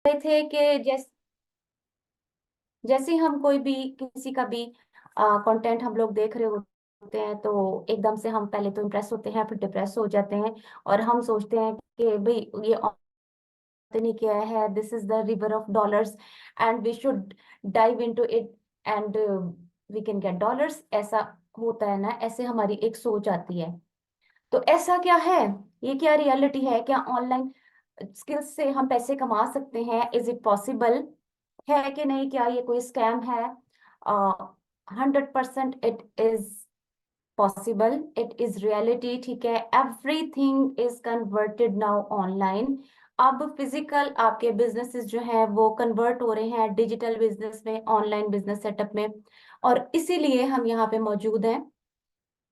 रहे थे कि जैसे हम कोई भी किसी का भी कंटेंट हम लोग देख रहे होते हैं तो एकदम से हम पहले तो इम्प्रेस होते हैं, फिर डिप्रेस हो जाते हैं। और हम सोचते हैं कि भाई ये ने किया है, this is the river of dollars and we should dive into it and we can get dollars. ऐसा होता है ना, ऐसे हमारी एक सोच आती है। तो ऐसा क्या है? ये क्या रियलिटी है? क्या ऑनलाइन स्किल्स से हम पैसे कमा सकते हैं? इज इट पॉसिबल है कि नहीं? क्या ये कोई स्कैम है? 100% it is possible, it is reality. ठीक है, everything is converted now online. अब फिजिकल आपके बिजनेसेस जो हैं वो कन्वर्ट हो रहे हैं डिजिटल बिजनेस में, ऑनलाइन बिजनेस सेटअप में। और इसीलिए हम यहाँ पे मौजूद हैं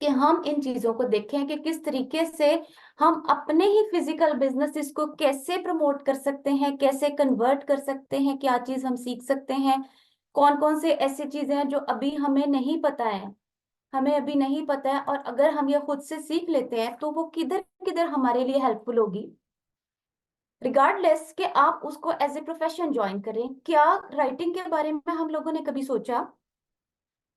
कि हम इन चीजों को देखें कि किस तरीके से हम अपने ही फिजिकल बिजनेसेस को कैसे प्रमोट कर सकते हैं, कैसे कन्वर्ट कर सकते हैं, क्या चीज हम सीख सकते हैं, कौन कौन से ऐसी चीजें हैं जो अभी हमें नहीं पता है। हमें अभी नहीं पता है, और अगर हम ये खुद से सीख लेते हैं तो वो किधर किधर हमारे लिए हेल्पफुल होगी। रिगार्डलेस कि आप उसको एज ए प्रोफेशन ज्वाइन करें। क्या राइटिंग के बारे में हम लोगों ने कभी सोचा?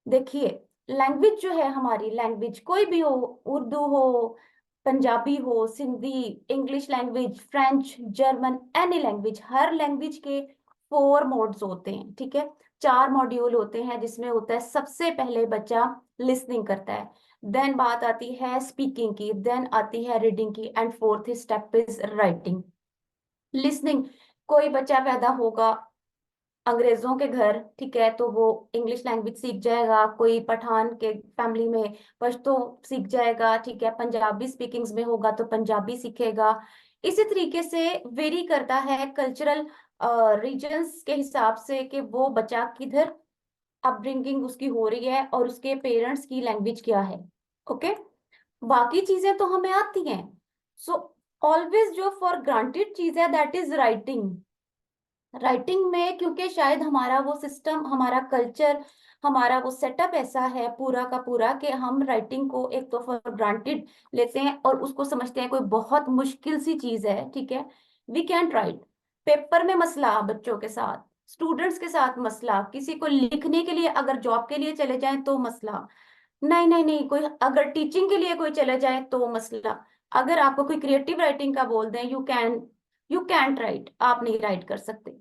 देखिए, लैंग्वेज जो है, हमारी लैंग्वेज कोई भी हो, उर्दू हो, पंजाबी हो, Sindhi, English language, French, German, any language, हर लैंग्वेज के 4 मोड्स होते हैं। ठीक है, 4 मॉड्यूल होते हैं, जिसमें होता है सबसे पहले बच्चा लिसनिंग करता है, देन बात आती है स्पीकिंग की, देन आती है रीडिंग की, and fourth step is writing. Listening, कोई बच्चा पैदा होगा अंग्रेजों के घर, ठीक है, तो वो इंग्लिश लैंग्वेज सीख जाएगा। कोई पठान के फैमिली में पश्तो सीख जाएगा। ठीक है, पंजाबी स्पीकिंग्स में होगा तो पंजाबी सीखेगा। इसी तरीके से वेरी करता है कल्चरल रीजन्स के हिसाब से कि वो बच्चा किधर अपब्रिंगिंग उसकी हो रही है और उसके पेरेंट्स की लैंग्वेज क्या है। ओके, बाकी चीजें तो हमें आती हैं। सो ऑलवेज जो फॉर ग्रांटेड चीज है दैट इज राइटिंग। राइटिंग में क्योंकि शायद हमारा वो सिस्टम, हमारा कल्चर, हमारा वो सेटअप ऐसा है पूरा का पूरा कि हम राइटिंग को एक तो फॉर ग्रांटेड लेते हैं और उसको समझते हैं कोई बहुत मुश्किल सी चीज है। ठीक है, वी कैन राइट। पेपर में मसला बच्चों के साथ, स्टूडेंट्स के साथ मसला, किसी को लिखने के लिए अगर जॉब के लिए चले जाएं तो मसला, नहीं नहीं नहीं, कोई अगर टीचिंग के लिए कोई चले जाए तो मसला। अगर आपको कोई क्रिएटिव राइटिंग का बोल दें, यू कैन राइट, आप नहीं राइट कर सकते।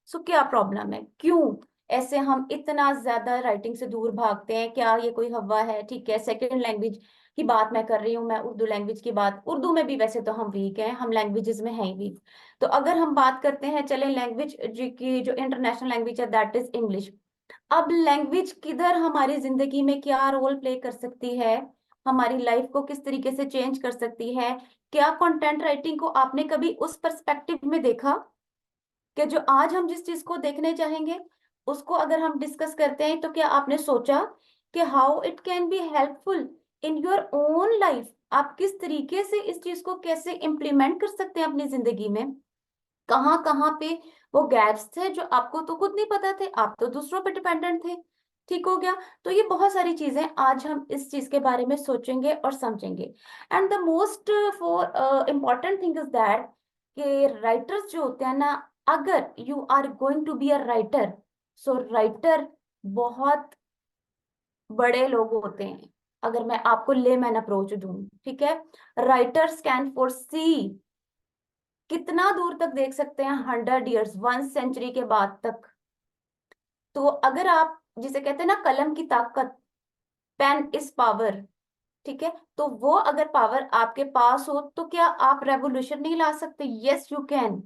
सो क्या प्रॉब्लम है? क्यों ऐसे हम इतना ज्यादा राइटिंग से दूर भागते हैं? क्या ये कोई हवा है? ठीक है, सेकंड लैंग्वेज की बात मैं कर रही हूँ, मैं उर्दू लैंग्वेज की बात, उर्दू में भी वैसे तो हम वीक हैं, हम लैंग्वेजेस में हैं वीक। तो अगर हम बात करते हैं, चले लैंग्वेज जी की, जो इंटरनेशनल लैंग्वेज है दैट इज इंग्लिश। अब लैंग्वेज किधर हमारी जिंदगी में क्या रोल प्ले कर सकती है, हमारी लाइफ को किस तरीके से चेंज कर सकती है? क्या कंटेंट राइटिंग को आपने कभी उस पर्सपेक्टिव में देखा कि जो आज हम जिस चीज को देखने चाहेंगे उसको अगर हम डिस्कस करते हैं, तो क्या आपने सोचा कि how it can be helpful in your own life? आप किस तरीके से इस चीज को कैसे इम्प्लीमेंट कर सकते हैं अपनी जिंदगी में? कहाँ कहाँ पे वो गैप्स थे जो आपको तो खुद नहीं पता थे, आप तो दूसरों पर डिपेंडेंट थे। ठीक हो गया। तो ये बहुत सारी चीजें आज हम इस चीज के बारे में सोचेंगे और समझेंगे। And the most for important thing is that कि राइटर्स जो होते हैं ना, अगर you are going to be a writer, so writer बहुत बड़े लोग होते हैं। अगर मैं आपको लेमैन अप्रोच दूं, ठीक है, राइटर्स कैन फोरसी, कितना दूर तक देख सकते हैं, 100 years, 1 century के बाद तक। तो अगर आप जिसे कहते हैं ना कलम की ताकत, पेन इज पावर, ठीक है, तो वो अगर पावर आपके पास हो तो क्या आप रेवोल्यूशन नहीं ला सकते? Yes you can.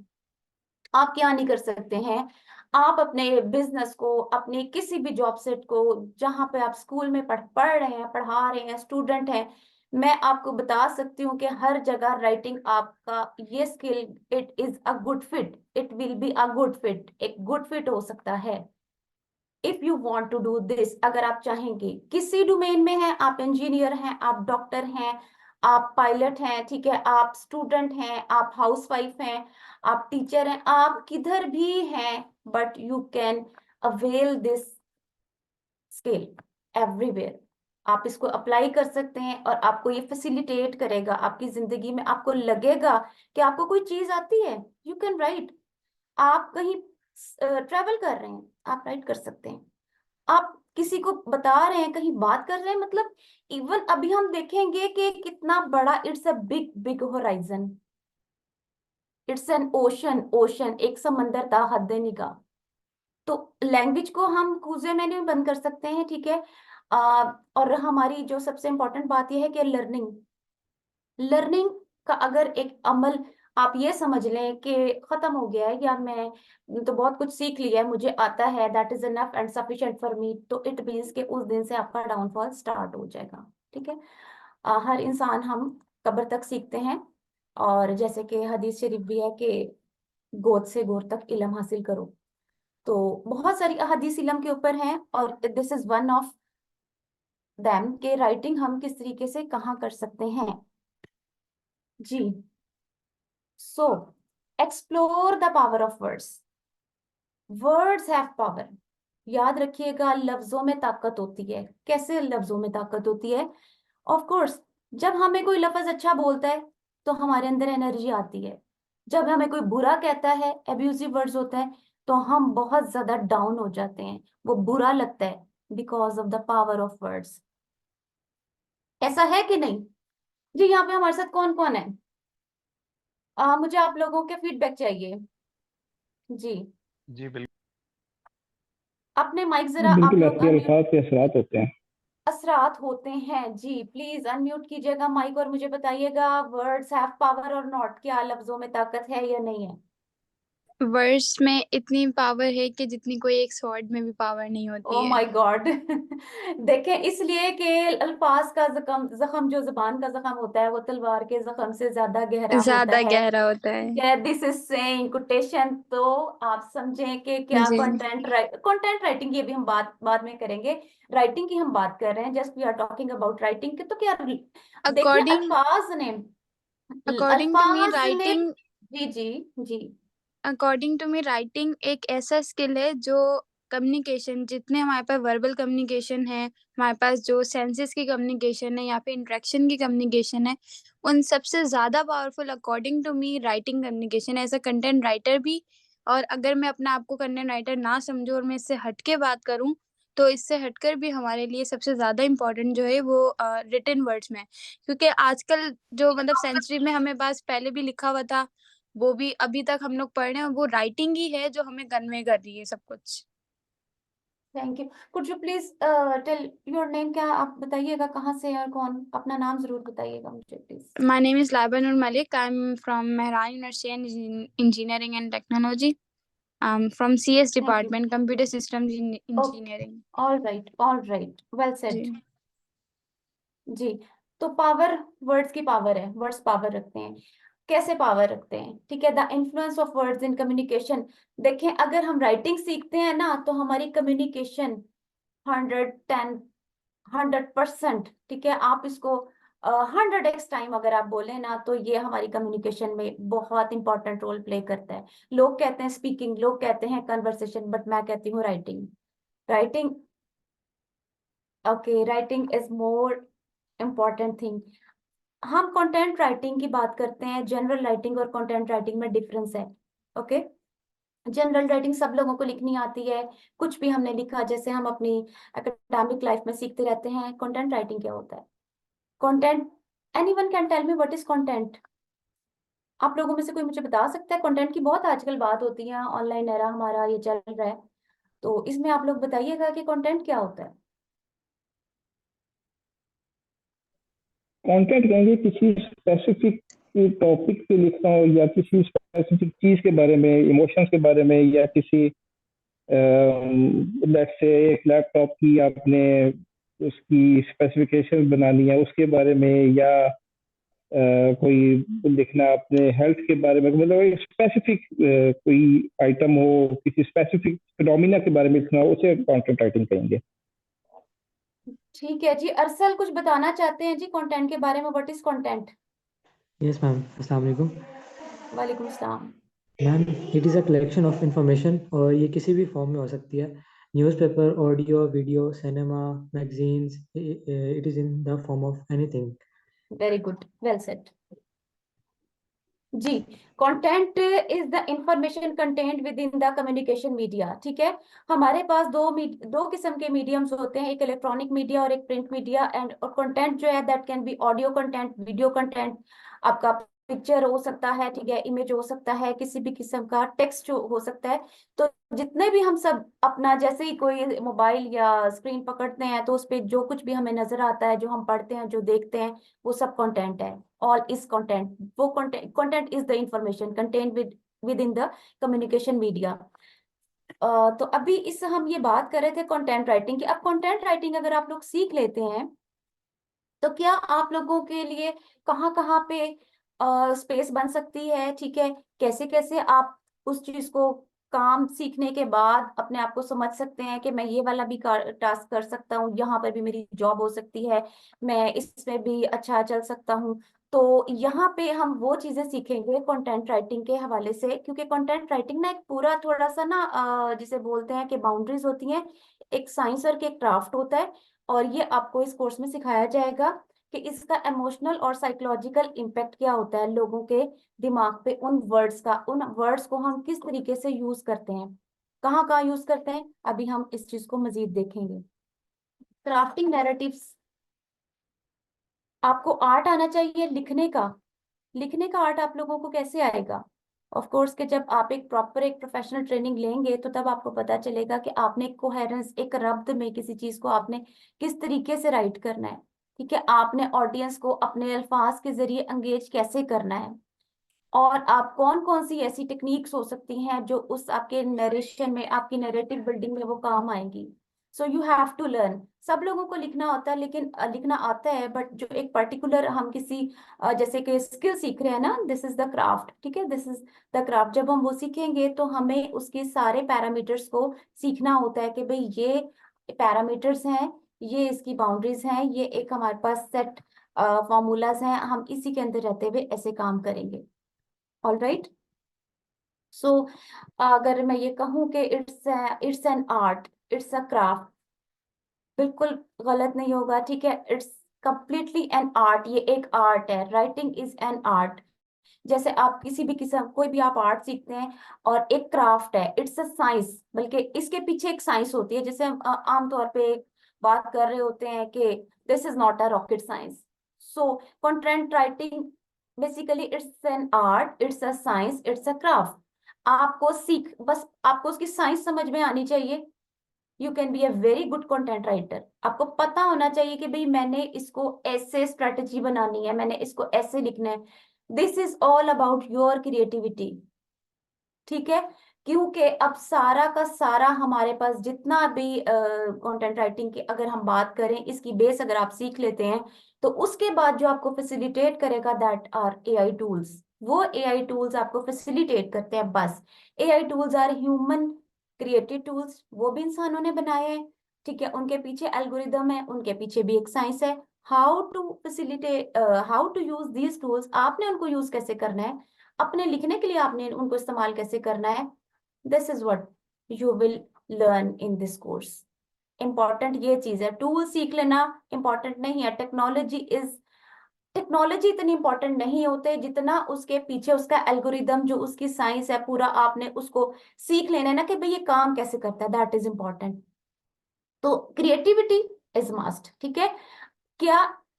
आप क्या नहीं कर सकते हैं? आप अपने बिजनेस को, अपने किसी भी जॉब सेट को, जहां पे आप स्कूल में पढ़ रहे हैं, पढ़ा रहे हैं, स्टूडेंट हैं, मैं आपको बता सकती हूँ कि हर जगह राइटिंग आपका ये skill, it is a good fit, it will be a good fit, एक गुड फिट हो सकता है। If you want to do this, अगर आप चाहेंगे किसी डोमेन में हैं, आप इंजीनियर हैं, आप डॉक्टर हैं, आप पायलट हैं, ठीक है, आप स्टूडेंट हैं, आप हाउसवाइफ हैं, आप टीचर हैं, आप किधर भी हैं, but you can avail this skill everywhere. आप इसको अप्लाई कर सकते हैं और आपको ये फैसिलिटेट करेगा आपकी जिंदगी में। आपको लगेगा कि आपको कोई चीज आती है, यू कैन राइट। आप कहीं ट्रेवल कर रहे हैं, आप राइट कर सकते हैं। आप किसी को बता रहे हैं, कहीं बात कर रहे हैं, मतलब इवन अभी हम देखेंगे कि कितना बड़ा, it's a big big horizon, it's an ocean, ocean एक समंदर था हद निगाह। तो लैंग्वेज को हम कूजे में नहीं बंद कर सकते हैं, ठीक है। और हमारी जो सबसे इम्पोर्टेंट बात यह है कि लर्निंग, लर्निंग का अगर एक अमल आप ये समझ लें कि खत्म हो गया है, या मैं तो बहुत कुछ सीख लिया है, मुझे आता है, that is enough and sufficient for me, तो इट मीन्स कि उस दिन से आपका डाउनफॉल स्टार्ट हो जाएगा, ठीक है। हर इंसान हम कब्र तक सीखते हैं, और जैसे कि हदीस शरीफ भी है कि गोद से गोद तक इल्म हासिल करो। तो बहुत सारी अहादीस इल्म के ऊपर हैं, और this is one of them के राइटिंग हम किस तरीके से कहाँ कर सकते हैं। जी, so explore the power of words, words have power. याद रखिएगा, लफ्जों में ताकत होती है। कैसे लफ्जों में ताकत होती है? ऑफ कोर्स, जब हमें कोई लफ्ज अच्छा बोलता है तो हमारे अंदर एनर्जी आती है। जब हमें कोई बुरा कहता है, एब्यूजिव वर्ड्स होता है, तो हम बहुत ज्यादा डाउन हो जाते हैं, वो बुरा लगता है, because of the power of words. ऐसा है कि नहीं? जी, यहाँ पे हमारे साथ कौन कौन है? मुझे आप लोगों के फीडबैक चाहिए। जी, जी बिल्कुल। अपने माइक जरा आप बिल्कुल, लोग आपके अनम्यूट। अल्फाज के असरात होते हैं। असरात होते हैं जी, प्लीज अनम्यूट कीजिएगा माइक और मुझे बताइएगा, वर्ड्स हैव पावर और नॉट, क्या लफ्जों में ताकत है या नहीं है? वर्ड्स में इतनी पावर है कि जितनी कोई एक स्वॉर्ड में भी पावर नहीं ओ होती है। माय गॉड देखें, इसलिए कि अल्फाज का जख्म, जख्म जो जुबान का जख्म होता है वो तलवार के जख्म से ज्यादा गहरा होता ज्यादा है। गहरा होता है। दिस इज सेइंग कोटेशन, तो आप समझें कि क्या जी। कंटेंट राइटिंग की अभी हम बात बाद में करेंगे। राइटिंग की हम बात कर रहे हैं, just we are talking about writing, तो क्या देखिए अकॉर्डिंग अकॉर्डिंग टू मी अल्फाज ने। राइटिंग जी जी जी। अकॉर्डिंग टू मी राइटिंग एक ऐसा स्किल है जो कम्युनिकेशन, जितने हमारे पास वर्बल कम्युनिकेशन है, हमारे पास जो सेंसेस की कम्युनिकेशन है या फिर इंटरेक्शन की कम्युनिकेशन है, उन सबसे ज़्यादा powerful according to me writing communication as a content writer भी। और अगर मैं अपने आप को कंटेंट राइटर ना समझूं और मैं इससे हट के बात करूं, तो इससे हटकर भी हमारे लिए सबसे ज़्यादा इम्पोर्टेंट जो है वो रिटन वर्ड्स में है। क्योंकि आजकल जो मतलब सेंचुरी में हमें पास पहले भी लिखा हुआ था, वो भी अभी तक हम लोग पढ़ रहे हैं, वो राइटिंग ही है जो हमें कन्वे कर रही है सब कुछ। Thank you. Could you please tell your name, क्या आप बताइएगा कहाँ से और कौन, अपना नाम जरूर बताइएगा मुझे please. My name is Laiba Nur Malik. I'm from Mehran University and Engineering and Technology. I'm from CS thank you. department, Computer Systems okay, Engineering. All right, all right, well said. जी। जी, तो power, words की power है, words power रखते हैं। कैसे power रखते हैं? ठीक है, the influence of words in communication. देखें, अगर हम राइटिंग सीखते हैं ना, तो हमारी कम्युनिकेशन 110, 100%, ठीक है। आप इसको 100x टाइम अगर आप बोलें ना, तो ये हमारी कम्युनिकेशन में बहुत इंपॉर्टेंट रोल प्ले करता है। लोग कहते हैं स्पीकिंग, लोग कहते हैं कन्वर्सेशन, बट मैं कहती हूँ writing. Writing, okay, writing is more important thing. हम कंटेंट राइटिंग की बात करते हैं, जनरल राइटिंग और कंटेंट राइटिंग में डिफरेंस है। ओके, जनरल राइटिंग सब लोगों को लिखनी आती है, कुछ भी हमने लिखा, जैसे हम अपनी एकेडमिक लाइफ में सीखते रहते हैं। कंटेंट राइटिंग क्या होता है? Content, anyone can tell me what is content? आप लोगों में से कोई मुझे बता सकता है? कंटेंट की बहुत आजकल बात होती है, ऑनलाइन एरा हमारा ये चल रहा है, तो इसमें आप लोग बताइएगा कि कंटेंट क्या होता है। कंटेंट कहेंगे किसी स्पेसिफिक टॉपिक पे लिखना हो, या किसी स्पेसिफिक चीज के बारे में, इमोशंस के बारे में, या किसी लेट्स से एक लैपटॉप की आपने उसकी स्पेसिफिकेशन बनानी है उसके बारे में, या कोई लिखना अपने हेल्थ के बारे में, मतलब एक स्पेसिफिक कोई आइटम हो, किसी स्पेसिफिक फिनोमिना के बारे में लिखना हो, उसे कंटेंट राइटिंग कहेंगे। ठीक है जी, अरसल कुछ बताना चाहते हैं जी कंटेंट के बारे में, what is content? Yes ma'am, अस्सलाम वालेकुम। वालेकुम सलाम। Ma'am, it is a collection of information और ये किसी भी फॉर्म में हो सकती है। Newspaper, audio, video, cinema, magazines, it is in the form of anything. Very good, well said. जी, content is the information content within the communication media. ठीक है, हमारे पास दो किस्म के मीडियम्स होते हैं, एक इलेक्ट्रॉनिक मीडिया और एक प्रिंट मीडिया। एंड कंटेंट जो है that can be audio content, video content, आपका पिक्चर हो सकता है, ठीक है, इमेज हो सकता है, किसी भी किस्म का टेक्स्ट हो सकता है। तो जितने भी हम सब अपना जैसे ही कोई मोबाइल या स्क्रीन पकड़ते हैं तो उस पे जो कुछ भी हमें नजर आता है, जो हम पढ़ते हैं, जो देखते हैं, वो सब कंटेंट है। ऑल इज कंटेंट, वो content is the information content within the communication media. तो अभी इस हम ये बात कर रहे थे कंटेंट राइटिंग की। अब कंटेंट राइटिंग अगर आप लोग सीख लेते हैं तो क्या आप लोगों के लिए कहाँ कहाँ पे स्पेस बन सकती है, ठीक है, कैसे कैसे आप उस चीज को काम सीखने के बाद अपने आप को समझ सकते हैं कि मैं ये वाला भी टास्क कर सकता हूँ, यहाँ पर भी मेरी जॉब हो सकती है, मैं इसमें भी अच्छा चल सकता हूँ। तो यहाँ पे हम वो चीजें सीखेंगे कंटेंट राइटिंग के हवाले से, क्योंकि कंटेंट राइटिंग ना एक पूरा थोड़ा सा ना जिसे बोलते हैं कि बाउंड्रीज होती हैं, एक साइंस और एक क्राफ्ट होता है। और ये आपको इस कोर्स में सिखाया जाएगा कि इसका इमोशनल और साइकोलॉजिकल इम्पैक्ट क्या होता है लोगों के दिमाग पे, उन वर्ड्स को हम किस तरीके से यूज करते हैं, कहाँ कहाँ यूज करते हैं, अभी हम इस चीज को मजीद देखेंगे। क्राफ्टिंग नैरेटिव्स, आपको आर्ट आना चाहिए लिखने का। लिखने का आर्ट आप लोगों को कैसे आएगा? ऑफ कोर्स कि जब आप एक प्रॉपर एक प्रोफेशनल ट्रेनिंग लेंगे तो तब आपको पता चलेगा कि आपने एक कोहेरेंस, एक रब्त में किसी चीज को आपने किस तरीके से राइट करना है। ठीक है, आपने ऑडियंस को अपने अल्फाज के जरिए एंगेज कैसे करना है, और आप कौन कौन सी ऐसी टेक्निक्स हो सकती हैं जो उस आपके नरेशन में, आपकी नरेटिव बिल्डिंग में वो काम आएंगी। So you have to learn. सब लोगों को लिखना होता है, लेकिन लिखना आता है, बट जो एक पर्टिकुलर हम किसी जैसे कि स्किल सीख रहे हैं ना, दिस इज द क्राफ्ट, ठीक है, दिस इज द क्राफ्ट। जब हम वो सीखेंगे तो हमें उसके सारे पैरामीटर्स को सीखना होता है कि भाई ये पैरामीटर्स हैं, ये इसकी बाउंड्रीज हैं, ये एक हमारे पास सेट फॉर्मूलाज हैं, हम इसी के अंदर रहते हुए ऐसे काम करेंगे। All right. सो अगर मैं ये कहूँ कि it's an art, it's a craft, बिल्कुल गलत नहीं होगा, ठीक है। इट्स कंप्लीटली एन आर्ट, ये एक आर्ट है, राइटिंग इज एन आर्ट। जैसे आप किसी भी किस्म कोई भी आप आर्ट सीखते हैं, और एक क्राफ्ट है, इट्स अ साइंस, बल्कि इसके पीछे एक साइंस होती है। जैसे हम आमतौर पे बात कर रहे होते हैं कि this is not a rocket science. So content writing basically it's an art, it's a science, it's a craft. आपको सीख बस आपको उसकी साइंस समझ में आनी चाहिए। You can be a very good content writer. आपको पता होना चाहिए कि भाई मैंने इसको ऐसे स्ट्रेटजी बनानी है, मैंने इसको ऐसे लिखना है। This is all about your creativity, ठीक है। क्योंकि अब सारा का सारा हमारे पास जितना भी कंटेंट राइटिंग की अगर हम बात करें, इसकी बेस अगर आप सीख लेते हैं तो उसके बाद जो आपको फैसिलिटेट करेगा दैट आर एआई टूल्स। वो एआई टूल्स आपको फैसिलिटेट करते हैं बस। AI tools are human created tools, वो भी इंसानों ने बनाए हैं, ठीक है। उनके पीछे एल्गोरिदम है, उनके पीछे भी एक साइंस है। How to facilitate, how to use these tools, आपने उनको यूज कैसे करना है, अपने लिखने के लिए आपने उनको इस्तेमाल कैसे करना है, this is what you will learn in this course. Important ये चीज है, टूल सीख लेना इंपॉर्टेंट नहीं है। टेक्नोलॉजी इतनी इंपॉर्टेंट नहीं होते जितना उसके पीछे उसका एल्गोरिदम, जो उसकी साइंस है पूरा, आपने उसको सीख लेना है ना कि भाई ये काम कैसे करता है, दैट इज इंपॉर्टेंट। तो क्रिएटिविटी इज मस्ट, ठीक है। क्या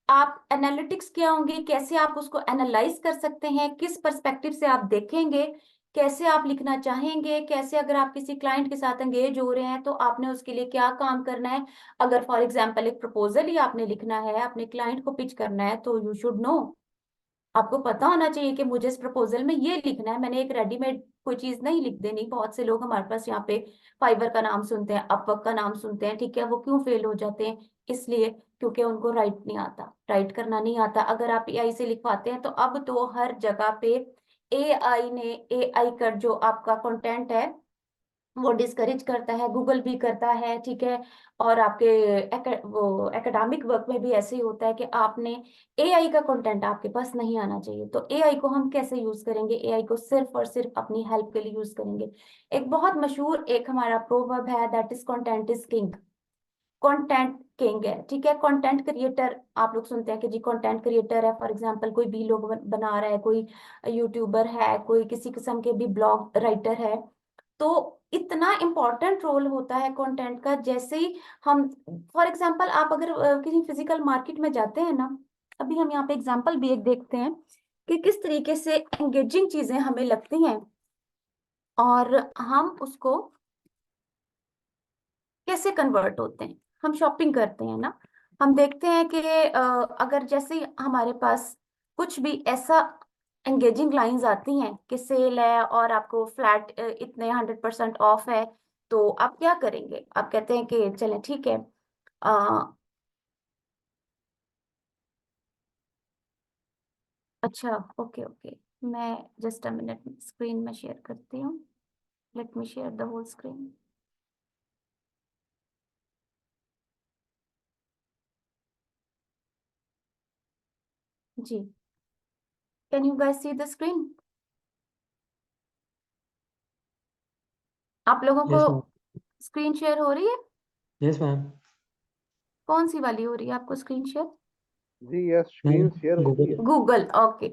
आप एनालिटिक्स क्या होंगे, कैसे आप उसको एनालाइज कर सकते हैं, किस पर्सपेक्टिव से आप देखेंगे, कैसे आप लिखना चाहेंगे, कैसे अगर आप किसी क्लाइंट के साथ एंगेज हो रहे हैं तो आपने उसके लिए क्या काम करना है। अगर फॉर एग्जांपल एक प्रपोजल ही आपने लिखना है, अपने क्लाइंट को पिच करना है, तो यू शुड नो, आपको पता होना चाहिए कि मुझे इस प्रपोजल में ये लिखना है, मैंने एक रेडीमेड कोई चीज नहीं लिख देनी। बहुत से लोग हमारे पास यहाँ पे फाइवर का नाम सुनते हैं, अपवर्क का नाम सुनते हैं, ठीक है, वो क्यों फेल हो जाते हैं? इसलिए क्योंकि उनको राइट नहीं आता, राइट करना नहीं आता। अगर आप एआई से लिखवाते हैं तो अब तो हर जगह पे एआई का जो आपका कंटेंट है वो डिस्करेज करता है, गूगल भी करता है, ठीक है। और आपके वो एकेडमिक वर्क में भी ऐसे ही होता है कि आपने एआई का कंटेंट आपके पास नहीं आना चाहिए। तो एआई को हम कैसे यूज करेंगे? एआई को सिर्फ और सिर्फ अपनी हेल्प के लिए यूज करेंगे। एक बहुत मशहूर एक हमारा प्रोवर्ब है, that is content is king. Content king है, ठीक है। कंटेंट क्रिएटर आप लोग सुनते हैं कि जी कंटेंट क्रिएटर है, फॉर एग्जांपल कोई भी लोग बना रहा है, कोई यूट्यूबर है, कोई किसी किस्म के भी ब्लॉग राइटर है। तो इतना इम्पोर्टेंट रोल होता है कंटेंट का। जैसे ही हम फॉर एग्जांपल आप अगर किसी फिजिकल मार्केट में जाते हैं ना, अभी हम यहाँ पे एग्जांपल भी एक देखते हैं कि किस तरीके से एंगेजिंग चीजें हमें लगती हैं और हम उसको कैसे कन्वर्ट होते हैं। हम शॉपिंग करते हैं ना, हम देखते हैं कि अगर जैसे ही हमारे पास कुछ भी ऐसा एंगेजिंग लाइंस आती हैं कि सेल है और आपको फ्लैट इतने 100% ऑफ है, तो आप क्या करेंगे? आप कहते हैं कि चलें ठीक है। अच्छा, ओके ओके, मैं जस्ट अ मिनट स्क्रीन में शेयर करती हूँ। Let me share the whole screen. जी, can you guys see the screen? आप लोगों को यस मैम। स्क्रीन शेयर हो रही है? Yes ma'am. कौन सी वाली हो रही है आपको स्क्रीन शेयर? जी यस, मैम स्क्रीन शेयर हो रही है। गूगल। Google, okay.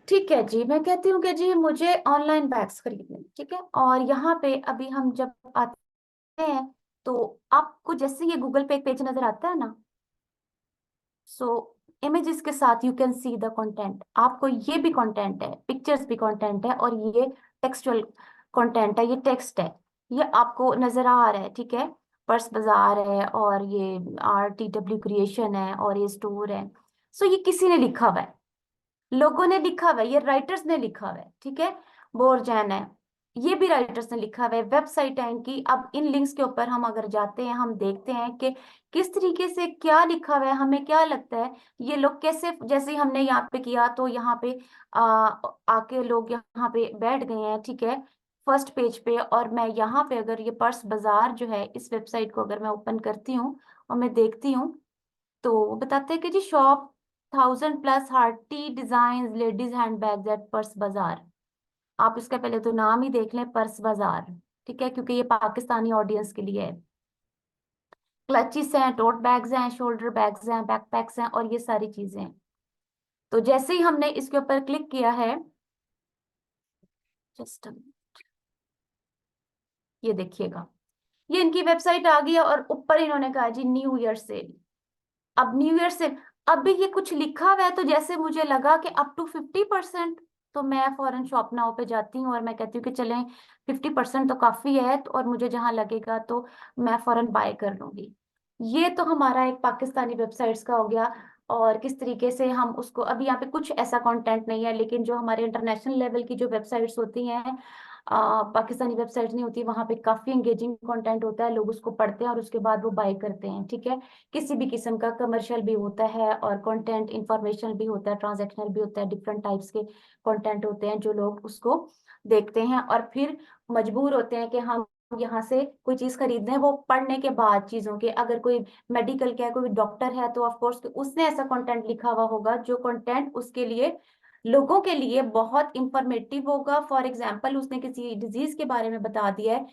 ठीक है जी, मैं कहती हूँ कि जी मुझे ऑनलाइन बैग्स खरीदने, ठीक है। और यहाँ पे अभी हम जब आते हैं तो आपको जैसे ये गूगल पे एक पेज नजर आता है ना, सो इमेजेस के साथ you can see the content. आपको ये भी कंटेंट है, पिक्चर्स भी कंटेंट है, और ये टेक्सचुअल कंटेंट है, ये टेक्स्ट है, ये आपको नजर आ रहा है, ठीक है। पर्स बाजार है और ये RTW क्रिएशन है और ये स्टोर है। सो ये किसी ने लिखा हुआ है, लोगों ने लिखा हुआ है, ये राइटर्स ने लिखा हुआ है, ठीक है। बोरजैन है, ये भी राइटर्स ने लिखा हुआ है, वेबसाइट है इनकी। अब इन लिंक्स के ऊपर हम अगर जाते हैं, हम देखते हैं कि किस तरीके से क्या लिखा हुआ है, हमें क्या लगता है ये लोग कैसे, जैसे ही हमने यहाँ पे किया तो यहाँ पे आ, आके लोग यहाँ पे बैठ गए हैं, ठीक है, फर्स्ट पेज पे। और मैं यहाँ पे अगर ये पर्स बाजार जो है इस वेबसाइट को अगर मैं ओपन करती हूँ और मैं देखती हूँ, तो वो बताते हैं कि G shop 1000+ hearty design ladies hand bag at purse बाजार। आप इसका पहले तो नाम ही देख लें, पर्स बाजार, ठीक है, क्योंकि ये पाकिस्तानी ऑडियंस के लिए है। क्लचेस हैं, टोट बैग्स हैं, शोल्डर बैग्स हैं, बैकपैक्स हैं, और ये सारी चीजें हैं। तो जैसे ही हमने इसके ऊपर क्लिक किया है, जस्ट ये देखिएगा, ये इनकी वेबसाइट आ गई है और ऊपर इन्होंने कहा जी न्यू ईयर सेल। अब न्यू ईयर से अभी ये कुछ लिखा हुआ है, तो जैसे मुझे लगा कि अप टू 50%, तो मैं फौरन शॉप नाउ पे जाती हूँ और मैं कहती हूँ कि चलें 50% तो काफी है, तो और मुझे जहां लगेगा तो मैं फौरन बाय कर लूंगी। ये तो हमारा एक पाकिस्तानी वेबसाइट्स का हो गया। और किस तरीके से हम उसको, अभी यहाँ पे कुछ ऐसा कंटेंट नहीं है, लेकिन जो हमारे इंटरनेशनल लेवल की जो वेबसाइट्स होती हैं, पाकिस्तानी वेबसाइट नहीं होती, वहां पे काफी एंगेजिंग कंटेंट होता है, लोग उसको पढ़ते हैं और उसके बाद वो बाय करते हैं, ठीक है। किसी भी किस्म का कमर्शियल भी होता है और कंटेंट इंफॉर्मेशनल भी होता है, ट्रांजैक्शनल भी होता है, डिफरेंट टाइप्स के कंटेंट होते हैं जो लोग उसको देखते हैं और फिर मजबूर होते हैं कि हम यहाँ से कोई चीज खरीदने हैं। वो पढ़ने के बाद चीजों के, अगर कोई मेडिकल का है, कोई डॉक्टर है, तो ऑफ कोर्स उसने ऐसा कंटेंट लिखा हुआ होगा जो कंटेंट उसके लिए, लोगों के लिए बहुत इंफॉर्मेटिव होगा। फॉर एग्जाम्पल उसने किसी डिजीज के बारे में बता दिया है,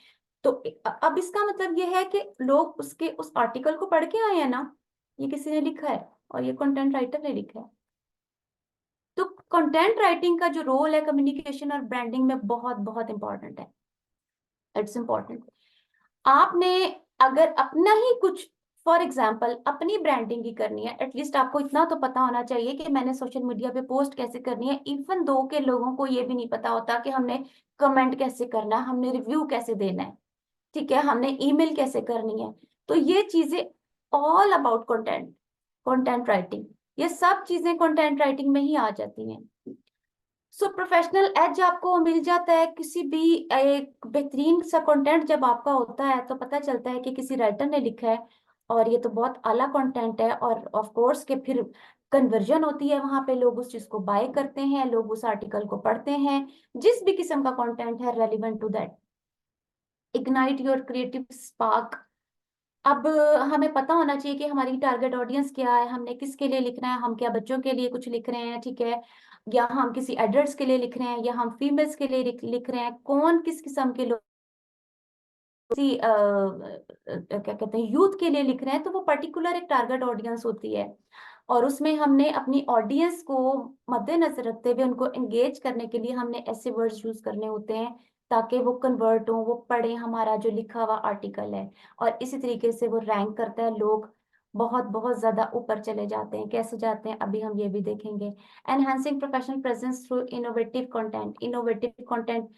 तो अब इसका मतलब ये है कि लोग उसके उस आर्टिकल को पढ़ के आए हैं ना, ये किसी ने लिखा है और ये कंटेंट राइटर ने लिखा है। तो कंटेंट राइटिंग का जो रोल है कम्युनिकेशन और ब्रांडिंग में बहुत बहुत इंपॉर्टेंट है। It's important. आपने अगर अपना ही कुछ, फॉर एग्जाम्पल अपनी ब्रांडिंग ही करनी है, एटलीस्ट आपको इतना तो पता होना चाहिए कि मैंने सोशल मीडिया पे पोस्ट कैसे करनी है। इवन दो के लोगों को ये भी नहीं पता होता कि हमने कमेंट कैसे करना है, हमने रिव्यू कैसे देना है, ठीक है, हमने ईमेल कैसे करनी है। तो ये चीजें all about content, content writing, ये सब चीजें कंटेंट राइटिंग में ही आ जाती हैं। सो प्रोफेशनल एज आपको मिल जाता है किसी भी एक बेहतरीन सा कंटेंट जब आपका होता है, तो पता चलता है कि किसी राइटर ने लिखा है और ये तो बहुत आला कंटेंट है। और ऑफ कोर्स के फिर कन्वर्जन होती है, वहां पे लोग उस चीज को बाय करते हैं, लोग उस आर्टिकल को पढ़ते हैं, जिस भी किस्म का कंटेंट है relevant to that. Ignite your creative spark. अब हमें पता होना चाहिए कि हमारी टारगेट ऑडियंस क्या है, हमने किसके लिए लिखना है, हम क्या बच्चों के लिए कुछ लिख रहे हैं, ठीक है, या हम किसी एडल्ट्स के लिए लिख रहे हैं, या हम फीमेल्स के लिए लिख रहे हैं, कौन किस किस्म के लोग क्या कहते हैं यूथ के लिए लिख रहे हैं, तो वो पर्टिकुलर एक टारगेट ऑडियंस होती है, और उसमें हमने अपनी ऑडियंस को मद्देनजर रखते हुए उनको एंगेज करने के लिए हमने ऐसे वर्ड्स यूज करने होते हैं ताकि वो कन्वर्ट हो, वो पढ़े हमारा जो लिखा हुआ आर्टिकल है, और इसी तरीके से वो रैंक करता है। लोग बहुत बहुत ज्यादा ऊपर चले जाते हैं। कैसे जाते हैं अभी हम ये भी देखेंगे। Enhancing professional presence through innovative content. Innovative content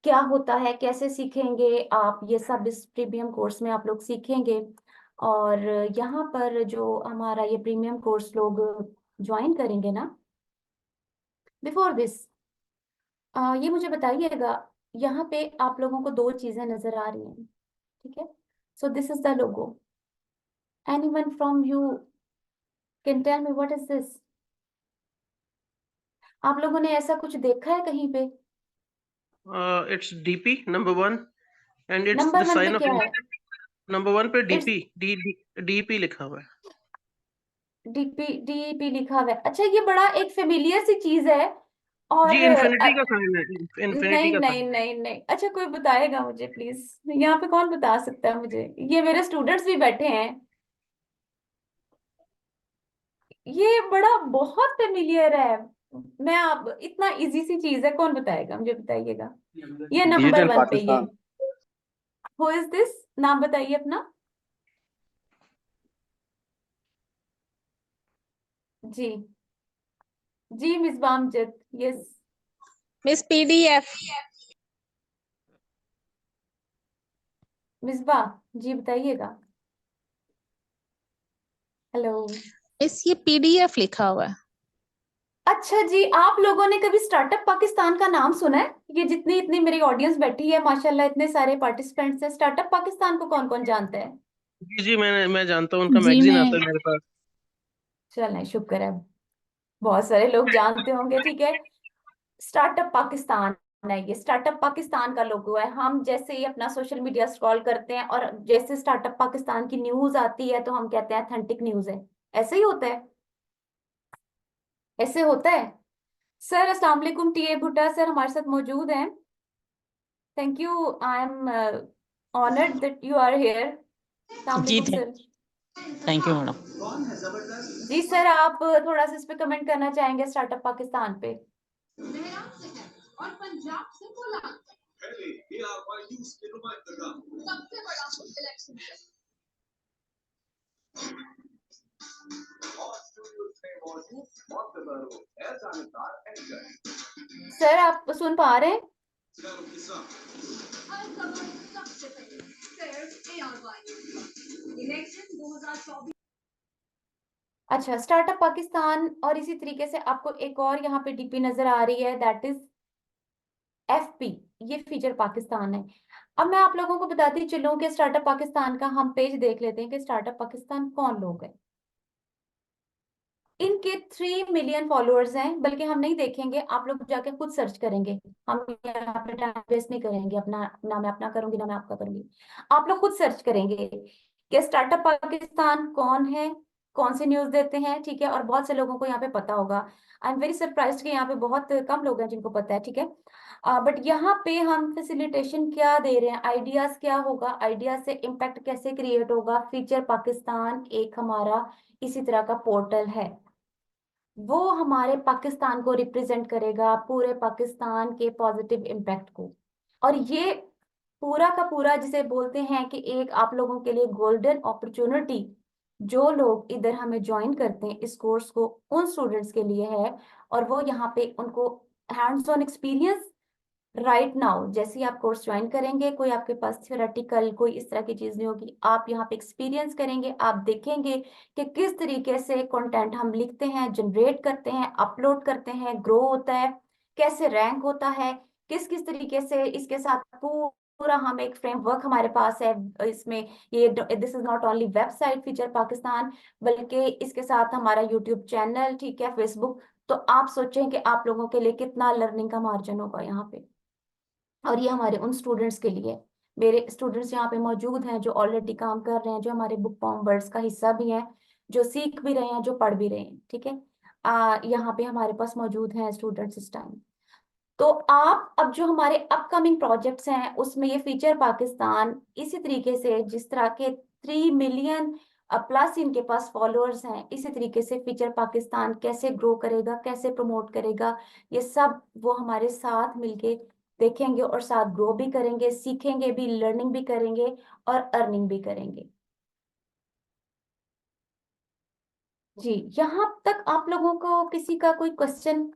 क्या होता है, कैसे सीखेंगे आप, ये सब इस प्रीमियम कोर्स में आप लोग सीखेंगे। और यहाँ पर जो हमारा ये प्रीमियम कोर्स लोग ज्वाइन करेंगे ना, बिफोर दिस ये मुझे बताइएगा, यहाँ पे आप लोगों को दो चीजें नजर आ रही हैं, ठीक है। So this is the logo. Anyone from you can tell me what is this? आप लोगों ने ऐसा कुछ देखा है कहीं पे? It's DP number 1 and it's number the one पे sign of क्या है? number 1 पे इट्स DP लिखा हुआ है। डीपी लिखा हुआ है। अच्छा, ये बड़ा एक फेमिलियर सी चीज है। और जी इन्फिनिटी का साइन है, इन्फिनिटी नहीं का नहीं साइन। नहीं नहीं, अच्छा कोई बताएगा मुझे प्लीज? यहाँ पे कौन बता सकता है मुझे? ये मेरे स्टूडेंट्स भी बैठे हैं। ये बड़ा बहुत फेमिलियर है। मैं आप इतना इजी सी चीज है, कौन बताएगा मुझे? बताइएगा। ये नंबर डिजिटल वन पे ये। पाकिस्तान। Who is this? नाम बताइए अपना। जी जी, Misbah Amjad. Yes miss PDF. Misbah ji, बताइएगा। हेलो। मिस ये पीडीएफ लिखा हुआ है। अच्छा जी, आप लोगों ने कभी स्टार्टअप पाकिस्तान का नाम सुना है? ये जितनी इतनी मेरी ऑडियंस बैठी है माशाल्लाह, इतने सारे पार्टिसिपेंट्स हैं, स्टार्टअप पाकिस्तान को कौन कौन जानता है? जी मैं जानता हूँ, उनका जी मैगजीन मैं आता है मेरे पास। चलें, शुक्र है, बहुत सारे लोग जानते होंगे, ठीक है। स्टार्टअप पाकिस्तान है, ये स्टार्टअप पाकिस्तान का लोगो है। हम जैसे ही अपना सोशल मीडिया स्क्रॉल करते हैं और जैसे स्टार्टअप पाकिस्तान की न्यूज आती है तो हम कहते हैं ऑथेंटिक न्यूज है। ऐसे ही होता है, ऐसे होता है। सर अस्सलाम वालेकुम, टीए भुट्टा सर हमारे साथ मौजूद हैं। Thank you, I am honoured that you are here. अस्सलाम जी वालेकुम सर। Thank you madam. जी सर, आप थोड़ा सा इस पे कमेंट करना चाहेंगे स्टार्टअप पाकिस्तान पे? सर आप सुन पा रहे हैं? अच्छा, स्टार्टअप पाकिस्तान, और इसी तरीके से आपको एक और यहाँ पे डीपी नजर आ रही है, दैट इज एफपी। ये फीचर पाकिस्तान है। अब मैं आप लोगों को बताती चलूं कि स्टार्टअप पाकिस्तान का हम पेज देख लेते हैं कि स्टार्टअप पाकिस्तान कौन लोग हैं। इनके 3 मिलियन फॉलोअर्स हैं, बल्कि हम नहीं देखेंगे, आप लोग जाके खुद सर्च करेंगे। हम यहाँ पे टाइम वेस्ट नहीं करेंगे, अपना ना मैं अपना करूंगी ना मैं आपका करूंगी। आप लोग खुद सर्च करेंगे कि स्टार्टअप पाकिस्तान कौन है, कौन सी न्यूज देते हैं, ठीक है। और बहुत से लोगों को यहाँ पे पता होगा। आई एम वेरी सरप्राइज कि यहाँ पे बहुत कम लोग हैं जिनको पता है, ठीक है। बट यहाँ पे हम फैसिलिटेशन क्या दे रहे हैं, आइडियाज क्या होगा, आइडिया से इम्पैक्ट कैसे क्रिएट होगा। फीचर पाकिस्तान एक हमारा इसी तरह का पोर्टल है, वो हमारे पाकिस्तान को रिप्रेजेंट करेगा, पूरे पाकिस्तान के पॉजिटिव इम्पैक्ट को। और ये पूरा का पूरा जिसे बोलते हैं कि एक आप लोगों के लिए गोल्डन अपॉर्चुनिटी, जो लोग इधर हमें ज्वाइन करते हैं इस कोर्स को, उन स्टूडेंट्स के लिए है। और वो यहाँ पे उनको hands on experience right now, जैसे ही आप कोर्स ज्वाइन करेंगे, कोई आपके पास थ्योरेटिकल कोई इस तरह की चीज नहीं होगी, आप यहाँ पे एक्सपीरियंस करेंगे, आप देखेंगे कि किस तरीके से कंटेंट हम लिखते हैं, जनरेट करते हैं, अपलोड करते हैं, ग्रो होता है, कैसे रैंक होता है, किस किस तरीके से इसके साथ पूरा हम एक फ्रेमवर्क हमारे पास है इसमें। ये this is not only website feature Pakistan, बल्कि इसके साथ हमारा यूट्यूब चैनल, ठीक है, फेसबुक। तो आप सोचें कि आप लोगों के लिए कितना लर्निंग का मार्जिन होगा यहाँ पे। और ये हमारे उन स्टूडेंट्स के लिए, मेरे स्टूडेंट्स यहाँ पे मौजूद हैं जो ऑलरेडी काम कर रहे हैं, जो हमारे बुक फॉर्म वर्ड्स का हिस्सा भी हैं, जो सीख भी रहे हैं, जो पढ़ भी रहे हैं, ठीक है। यहाँ पे हमारे पास मौजूद हैं स्टूडेंट्स इस टाइम। तो आप अब जो हमारे अपकमिंग प्रोजेक्ट्स हैं उसमें ये फीचर पाकिस्तान इसी तरीके से, जिस तरह के 3 मिलियन प्लस इनके पास फॉलोअर्स हैं, इसी तरीके से फीचर पाकिस्तान कैसे ग्रो करेगा, कैसे प्रमोट करेगा, ये सब वो हमारे साथ मिलके देखेंगे और साथ ग्रो भी करेंगे, सीखेंगे भी, लर्निंग भी करेंगे और अर्निंग भी करेंगे। जी, यहाँ तक आप लोगों को किसी का कोई क्वेश्चन?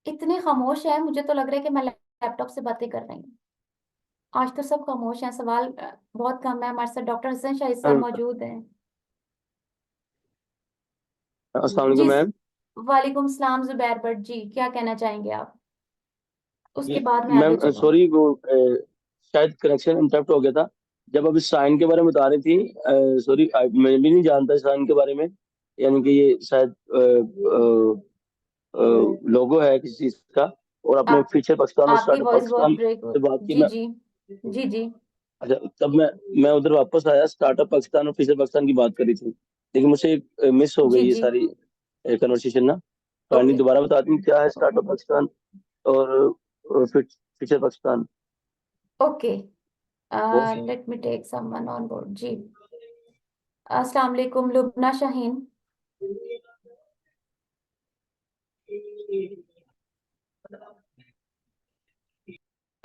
इतने खामोश हैं, मुझे तो लग रहा है कि मैं लैपटॉप से बातें कर रही हूँ। आज तो सब खामोश हैं, सवाल बहुत कम है। हमारे साथ डॉक्टर हसन शाहिद सर मौजूद हैं। अस्सलाम वालेकुम जी, मैम। वालेकुम सलाम जुबैर भट्ट जी, क्या कहना चाहेंगे आप? उसके बाद मैं आगे मैम चलूंगी। सॉरी वो शायद कनेक्शन इंटरप्ट हो गया था जब अभी साइन के बारे में बता रही थी। सॉरी मैं भी नहीं जानता साइन के बारे में, यानी कि ये शायद लोगो है किसी चीज का, और अपने आप फीचर पाकिस्तान और आपकी स्टार्टअप वॉइस बहुत पाकिस्तान ब्रेक से बात की जी मैं। जी जी जी। अच्छा, तब मैं उधर वापस आया, स्टार्टअप पाकिस्तान और फीचर पाकिस्तान की बात करी थी, लेकिन मुझे मिस हो गई जी ये जी। सारी कन्वर्सेशन ना। काइंडली ओके दोबारा बता दी क्या है स्टार्टअप पाकिस्तान और feature Pakistan. Okay, let me take someone on board. जी, अस्सलाम वालेकुम लुबना शाहीन।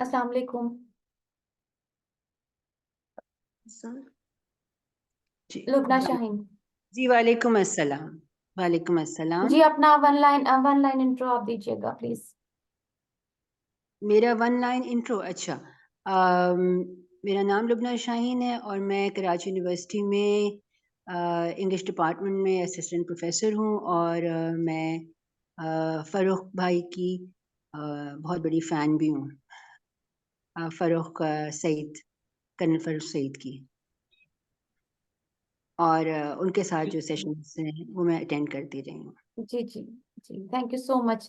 अस्सलाम वालेकुम जी लुबना शाहीन। जी वालेकुम अस्सलाम। वालेकुम अस्सलाम। जी, अपना वन लाइन इंट्रो आप दीजिएगा प्लीज। मेरा वन लाइन इंट्रो, अच्छा। अम, मेरा नाम लुबना शाहीन है और मैं कराची यूनिवर्सिटी में इंग्लिश डिपार्टमेंट में असिस्टेंट प्रोफेसर हूँ, और मैं फ़ारूक भाई की बहुत बड़ी फ़ैन भी हूँ, फ़ारूक सईद, कर्नल फ़ारूक सईद की। और उनके साथ जो सेशंस हैं वो मैं अटेंड करती रही हूँ। जी जी जी, थैंक यू सो मच।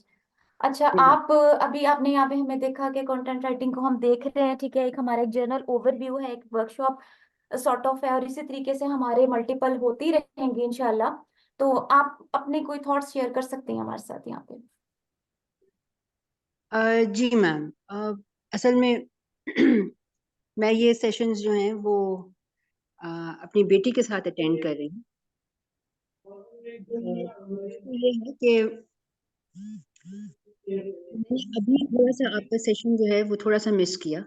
अच्छा, जी। आप अभी आपने यहाँ पे हमें देखा कि कंटेंट राइटिंग को हम देख रहे हैं, ठीक है, एक हमारा एक जनरल ओवरव्यू है, एक वर्कशॉप सॉर्ट ऑफ है, और इसी तरीके से हमारे मल्टीपल होती रहेंगे इंशाल्लाह। तो आप अपने कोई थॉट्स शेयर कर सकते हैं हमारे साथ यहाँ पे। जी मैम, असल में मैं ये सेशंस जो हैं वो अपनी बेटी के साथ अटेंड कर रही हूँ। तो ये है कि मैंने अभी थोड़ा सा आपका सेशन जो है वो थोड़ा सा मिस किया,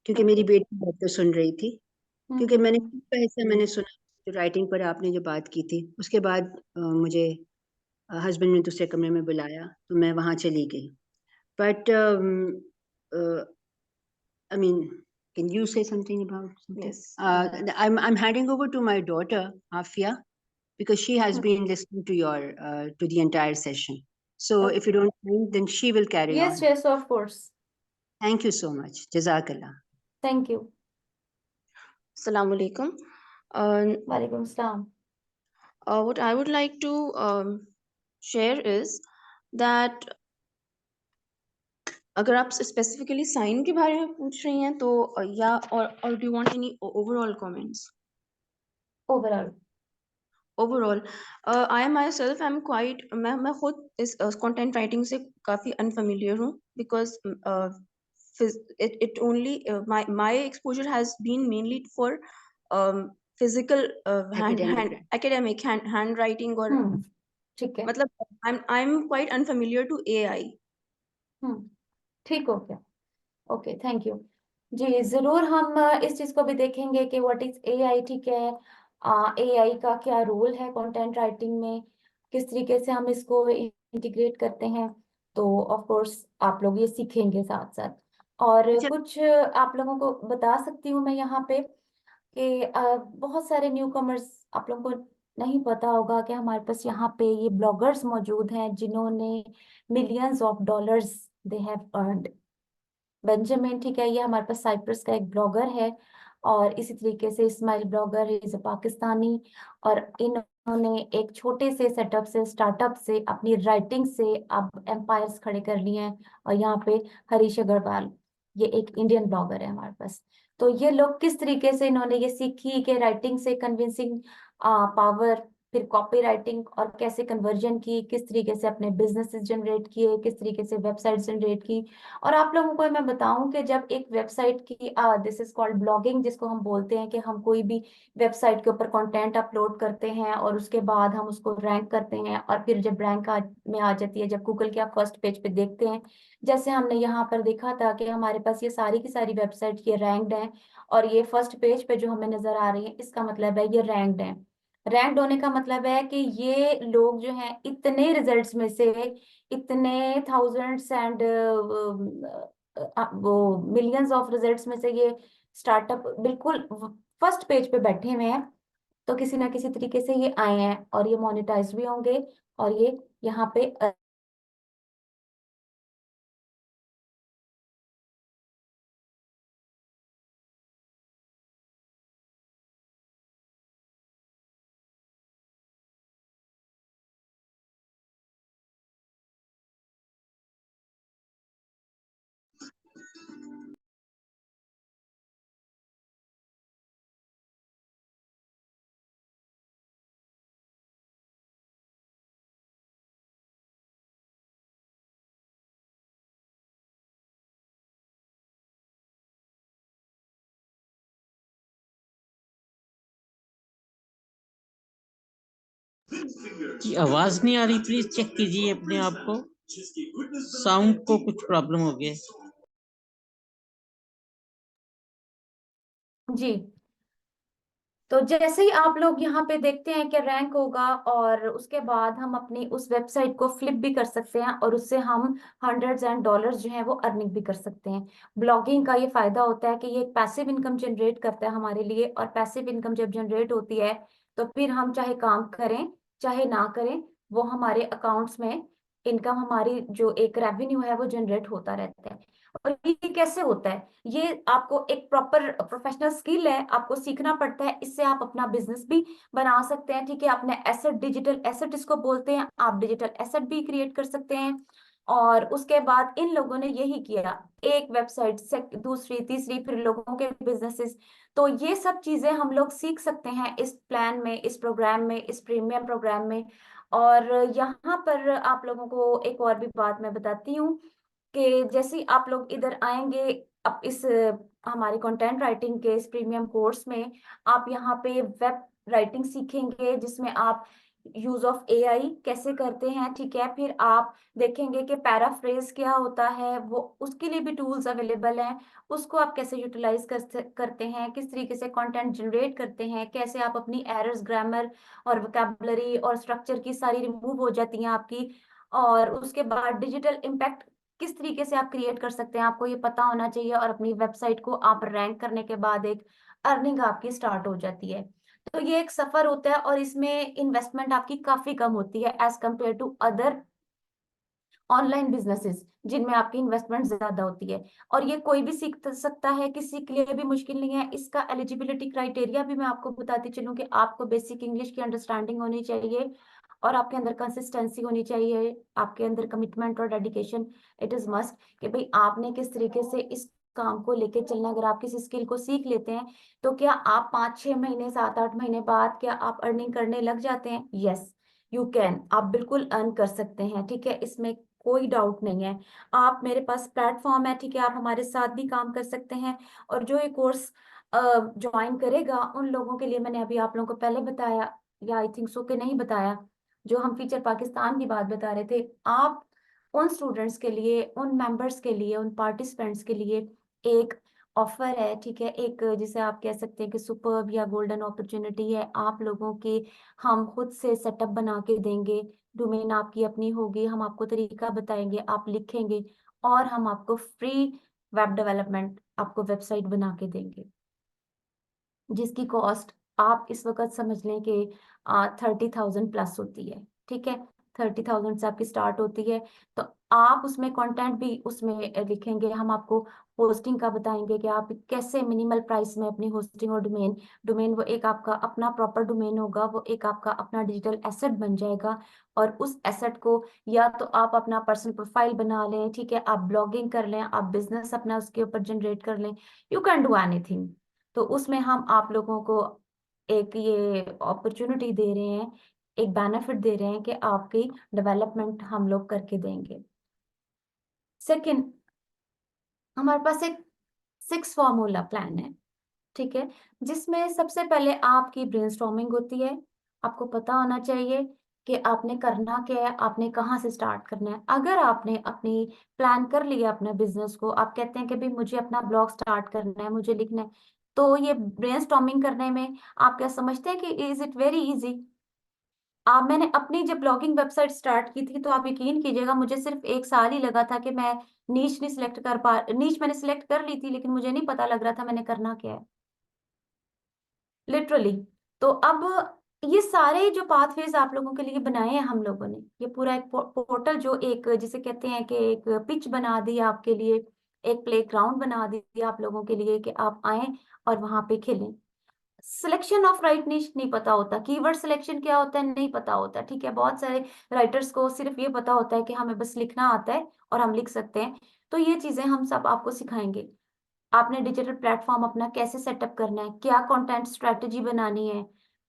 क्योंकि मेरी बेटी बैठ कर सुन रही थी। क्योंकि मैंने हम्म। का हिस्सा मैंने सुना, जो राइटिंग पर आपने जो बात की थी, उसके बाद मुझे हस्बैंड ने दूसरे कमरे में बुलाया तो मैं वहाँ चली गई। But I mean, can you say something about something? Yes. I'm handing over to my daughter Afia, because she has been listening to your to the entire session. So if you don't mind, then she will carry Yes, on. yes, of course. Thank you so much. Jazakallah. Thank you. Assalamu alaikum. वालेकुम सलाम। What I would like to share is that अगर आप specifically sign के बारे में पूछ रही हैं तो या और do you want any overall comments? Overall. Overall I my self I am quite, मैं खुद इस कंटेंट राइटिंग से काफ़ी अनफेमिलियर हूँ, because it only my exposure has been mainly for physical academic handwriting, और ठीक है। मतलब I'm quite unfamiliar to AI. ठीक हो गया। Okay, thank you. जी, जरूर हम इस चीज को भी देखेंगे कि व्हाट इज एआई, ठीक है, एआई का क्या रोल है कंटेंट राइटिंग में, किस तरीके से हम इसको इंटीग्रेट करते हैं। तो ऑफ कोर्स आप लोग ये सीखेंगे साथ साथ। और अच्छा। कुछ आप लोगों को बता सकती हूँ मैं यहाँ पे कि बहुत सारे न्यू कमर्स, आप लोगों को नहीं पता होगा कि हमारे पास यहाँ पे ये ब्लॉगर्स मौजूद हैं जिन्होंने millions of dollars they have earned. Benjamin, ठीक है, ये हमारे पास साइप्रस का एक ब्लॉगर है, और इसी तरीके से Ismail blogger is a Pakistani, और इन्होंने एक छोटे से सेटअप से, स्टार्टअप से, अपनी राइटिंग से अब एम्पायर्स खड़े कर लिए हैं। और यहाँ पे हरीश अग्रवाल, ये एक इंडियन ब्लॉगर है हमारे पास। तो ये लोग किस तरीके से इन्होंने ये सीखी कि राइटिंग से कन्विंसिंग पावर फिर कॉपी राइटिंग और कैसे कन्वर्जन की, किस तरीके से अपने बिजनेसेस जनरेट किए, किस तरीके से वेबसाइट जनरेट की। और आप लोगों को मैं बताऊं कि जब एक वेबसाइट की दिस इज कॉल्ड ब्लॉगिंग, जिसको हम बोलते हैं कि हम कोई भी वेबसाइट के ऊपर कंटेंट अपलोड करते हैं और उसके बाद हम उसको रैंक करते हैं, और फिर जब रैंक में आ जाती है, जब गूगल के आप फर्स्ट पेज पे देखते हैं, जैसे हमने यहाँ पर देखा था कि हमारे पास ये सारी की सारी वेबसाइट ये रैंक्ड हैं, और ये फर्स्ट पेज पे जो हमें नजर आ रही है, इसका मतलब है ये रैंक्ड है। रैंक्ड होने का मतलब है कि ये लोग जो हैं इतने रिजल्ट्स में से, इतने थाउजेंड्स एंड वो मिलियंस ऑफ रिजल्ट्स में से ये स्टार्टअप बिल्कुल फर्स्ट पेज पे बैठे हुए हैं। तो किसी ना किसी तरीके से ये आए हैं और ये मोनेटाइज भी होंगे, और ये यहाँ पे जी आवाज नहीं आ रही, प्लीज चेक कीजिए अपने आप को, साउंड को कुछ प्रॉब्लम हो गया। जी। तो जैसे ही आप लोग यहाँ पे देखते हैं कि रैंक होगा, और उसके बाद हम अपनी उस वेबसाइट को फ्लिप भी कर सकते हैं, और उससे हम हंड्रेड्स एंड डॉलर्स जो है वो अर्निंग भी कर सकते हैं। ब्लॉगिंग का ये फायदा होता है कि ये एक पैसिव इनकम जनरेट करता है हमारे लिए, और पैसिव इनकम जब जनरेट होती है तो फिर हम चाहे काम करें चाहे ना करें, वो हमारे अकाउंट्स में इनकम, हमारी जो एक रेवेन्यू है वो जनरेट होता रहता है। और ये कैसे होता है, ये आपको एक प्रॉपर प्रोफेशनल स्किल है, आपको सीखना पड़ता है, इससे आप अपना बिजनेस भी बना सकते हैं। ठीक है, अपने एसेट, डिजिटल एसेट इसको बोलते हैं, आप डिजिटल एसेट भी क्रिएट कर सकते हैं। और उसके बाद इन लोगों ने यही किया, एक वेबसाइट से दूसरी तीसरी, फिर लोगों के बिजनेसेस। तो ये सब चीजें हम लोग सीख सकते हैं इस प्लान में, इस प्रोग्राम में, इस प्रीमियम प्रोग्राम में। और यहाँ पर आप लोगों को एक और भी बात मैं बताती हूँ कि जैसे ही आप लोग इधर आएंगे, अब इस हमारे कंटेंट राइटिंग के इस प्रीमियम कोर्स में, आप यहाँ पे वेब राइटिंग सीखेंगे, जिसमें आप यूज ऑफ एआई कैसे करते हैं। ठीक है, फिर आप देखेंगे कि पैराफ्रेज क्या होता है, वो उसके लिए भी टूल्स अवेलेबल हैं, उसको आप कैसे यूटिलाइज करते हैं, किस तरीके से कंटेंट जनरेट करते हैं, कैसे आप अपनी एरर्स, ग्रामर और वोकैबुलरी और स्ट्रक्चर की सारी रिमूव हो जाती हैं आपकी। और उसके बाद डिजिटल इम्पैक्ट किस तरीके से आप क्रिएट कर सकते हैं, आपको ये पता होना चाहिए, और अपनी वेबसाइट को आप रैंक करने के बाद एक अर्निंग आपकी स्टार्ट हो जाती है। तो ये एक सफर होता है, और इसमें इन्वेस्टमेंट आपकी काफी कम होती है as compare to other online businesses, जिनमें आपकी इन्वेस्टमेंट ज्यादा होती है। और ये कोई भी सीख सकता है, किसी के लिए भी मुश्किल नहीं है। इसका एलिजिबिलिटी क्राइटेरिया भी मैं आपको बताती चलूं कि आपको बेसिक इंग्लिश की अंडरस्टैंडिंग होनी चाहिए, और आपके अंदर कंसिस्टेंसी होनी चाहिए, आपके अंदर कमिटमेंट और डेडिकेशन। इट इज मस्ट कि भाई आपने किस तरीके से इस काम को लेके चलना। अगर आप किसी स्किल को सीख लेते हैं, तो क्या आप 5-6 महीने, 7-8 महीने बाद क्या आप अर्निंग करने लग जाते हैं? यस, यू कैन, आप बिल्कुल अर्न कर सकते हैं। ठीक है, इसमें कोई डाउट नहीं है। आप, मेरे पास प्लेटफॉर्म है, ठीक है, आप हमारे साथ भी काम कर सकते हैं। और जो ये कोर्स ज्वाइन करेगा, उन लोगों के लिए मैंने अभी आप लोगों को पहले बताया, या आई थिंक सो कि नहीं बताया, जो हम फीचर पाकिस्तान की बात बता रहे थे, आप उन स्टूडेंट्स के लिए, उन मेंबर्स के लिए, उन पार्टिसिपेंट्स के लिए एक ऑफर है। ठीक है, एक जिसे आप कह सकते हैं कि सुपर्ब या गोल्डन अपॉर्चुनिटी है आप लोगों की। हम खुद से सेटअप बना के देंगे, डोमेन आपकी अपनी होगी, हम आपको तरीका बताएंगे, आप लिखेंगे, और हम आपको फ्री वेब डेवलपमेंट, आपको वेबसाइट बना के देंगे, जिसकी कॉस्ट आप इस वक्त समझ लें कि 30,000 प्लस होती है। ठीक है, 30,000 से आपकी स्टार्ट होती है। तो आप उसमें कंटेंट भी उसमें लिखेंगे, हम आपको होस्टिंग का बताएंगे कि आप कैसे मिनिमल प्राइस में अपनी होस्टिंग और डोमेन, वो एक आपका अपना प्रॉपर डोमेन होगा, वो एक आपका अपना डिजिटल एसेट बन जाएगा। और उस एसेट को या तो आप अपना पर्सनल प्रोफाइल बना लें, ठीक है, आप ब्लॉगिंग कर लें, आप बिजनेस अपना उसके ऊपर जनरेट कर लें, यू कैन डू एनीथिंग। तो उसमें हम आप लोगों को एक ये अपॉर्चुनिटी दे रहे हैं एक बेनिफिट दे रहे हैं कि आपकी डेवलपमेंट हम लोग करके देंगे। सेकंड, हमारे पास एक 6 फॉर्मूला प्लान है, ठीक है, जिसमें सबसे पहले आपकी ब्रेनस्टॉर्मिंग होती है। आपको पता होना चाहिए कि आपने करना क्या है, आपने कहाँ से स्टार्ट करना है। अगर आपने अपनी प्लान कर लिया अपने बिजनेस को, आप कहते हैं कि भाई मुझे अपना ब्लॉग स्टार्ट करना है, मुझे लिखना है, तो ये ब्रेनस्टॉर्मिंग करने में आप क्या समझते हैं कि इज इट वेरी इजी? आप, मैंने अपनी जब ब्लॉगिंग वेबसाइट स्टार्ट की थी तो आप यकीन कीजिएगा मुझे सिर्फ 1 साल ही लगा था कि मैं नीश नहीं सिलेक्ट कर पा, नीश मैंने सिलेक्ट कर ली थी लेकिन मुझे नहीं पता लग रहा था मैंने करना क्या है, लिटरली। तो अब ये सारे जो पाथवेज आप लोगों के लिए बनाए हैं हम लोगों ने, ये पूरा एक पोर्टल जो एक जिसे कहते हैं कि एक पिच बना दी आपके लिए, एक प्लेग्राउंड बना दिया आप लोगों के लिए कि आप आए और वहां पे खेलें। सिलेक्शन ऑफ राइट निश नहीं पता होता, कीवर्ड सिलेक्शन क्या होता है नहीं पता होता, ठीक है। बहुत सारे राइटर्स को सिर्फ ये पता होता है कि हमें बस लिखना आता है और हम लिख सकते हैं, तो ये चीजें हम सब आपको सिखाएंगे। आपने डिजिटल प्लेटफॉर्म अपना कैसे सेटअप करना है, क्या कंटेंट स्ट्रेटजी बनानी है,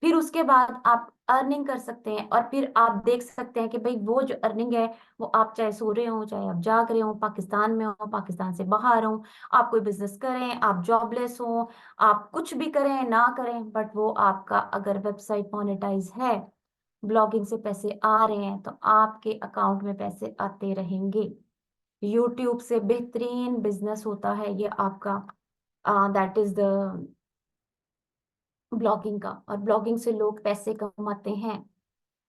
फिर उसके बाद आप अर्निंग कर सकते हैं और फिर आप देख सकते हैं कि भाई वो जो अर्निंग है वो आप चाहे सो रहे हो, चाहे आप जाग रहे हो, पाकिस्तान में हो, पाकिस्तान से बाहर हो, आप कोई बिजनेस करें, आप जॉबलेस हो, आप कुछ भी करें ना करें, बट वो आपका अगर वेबसाइट मोनेटाइज है, ब्लॉगिंग से पैसे आ रहे हैं, तो आपके अकाउंट में पैसे आते रहेंगे। यूट्यूब से बेहतरीन बिजनेस होता है ये आपका, दैट इज द ब्लॉगिंग का, और ब्लॉगिंग से लोग पैसे कमाते हैं।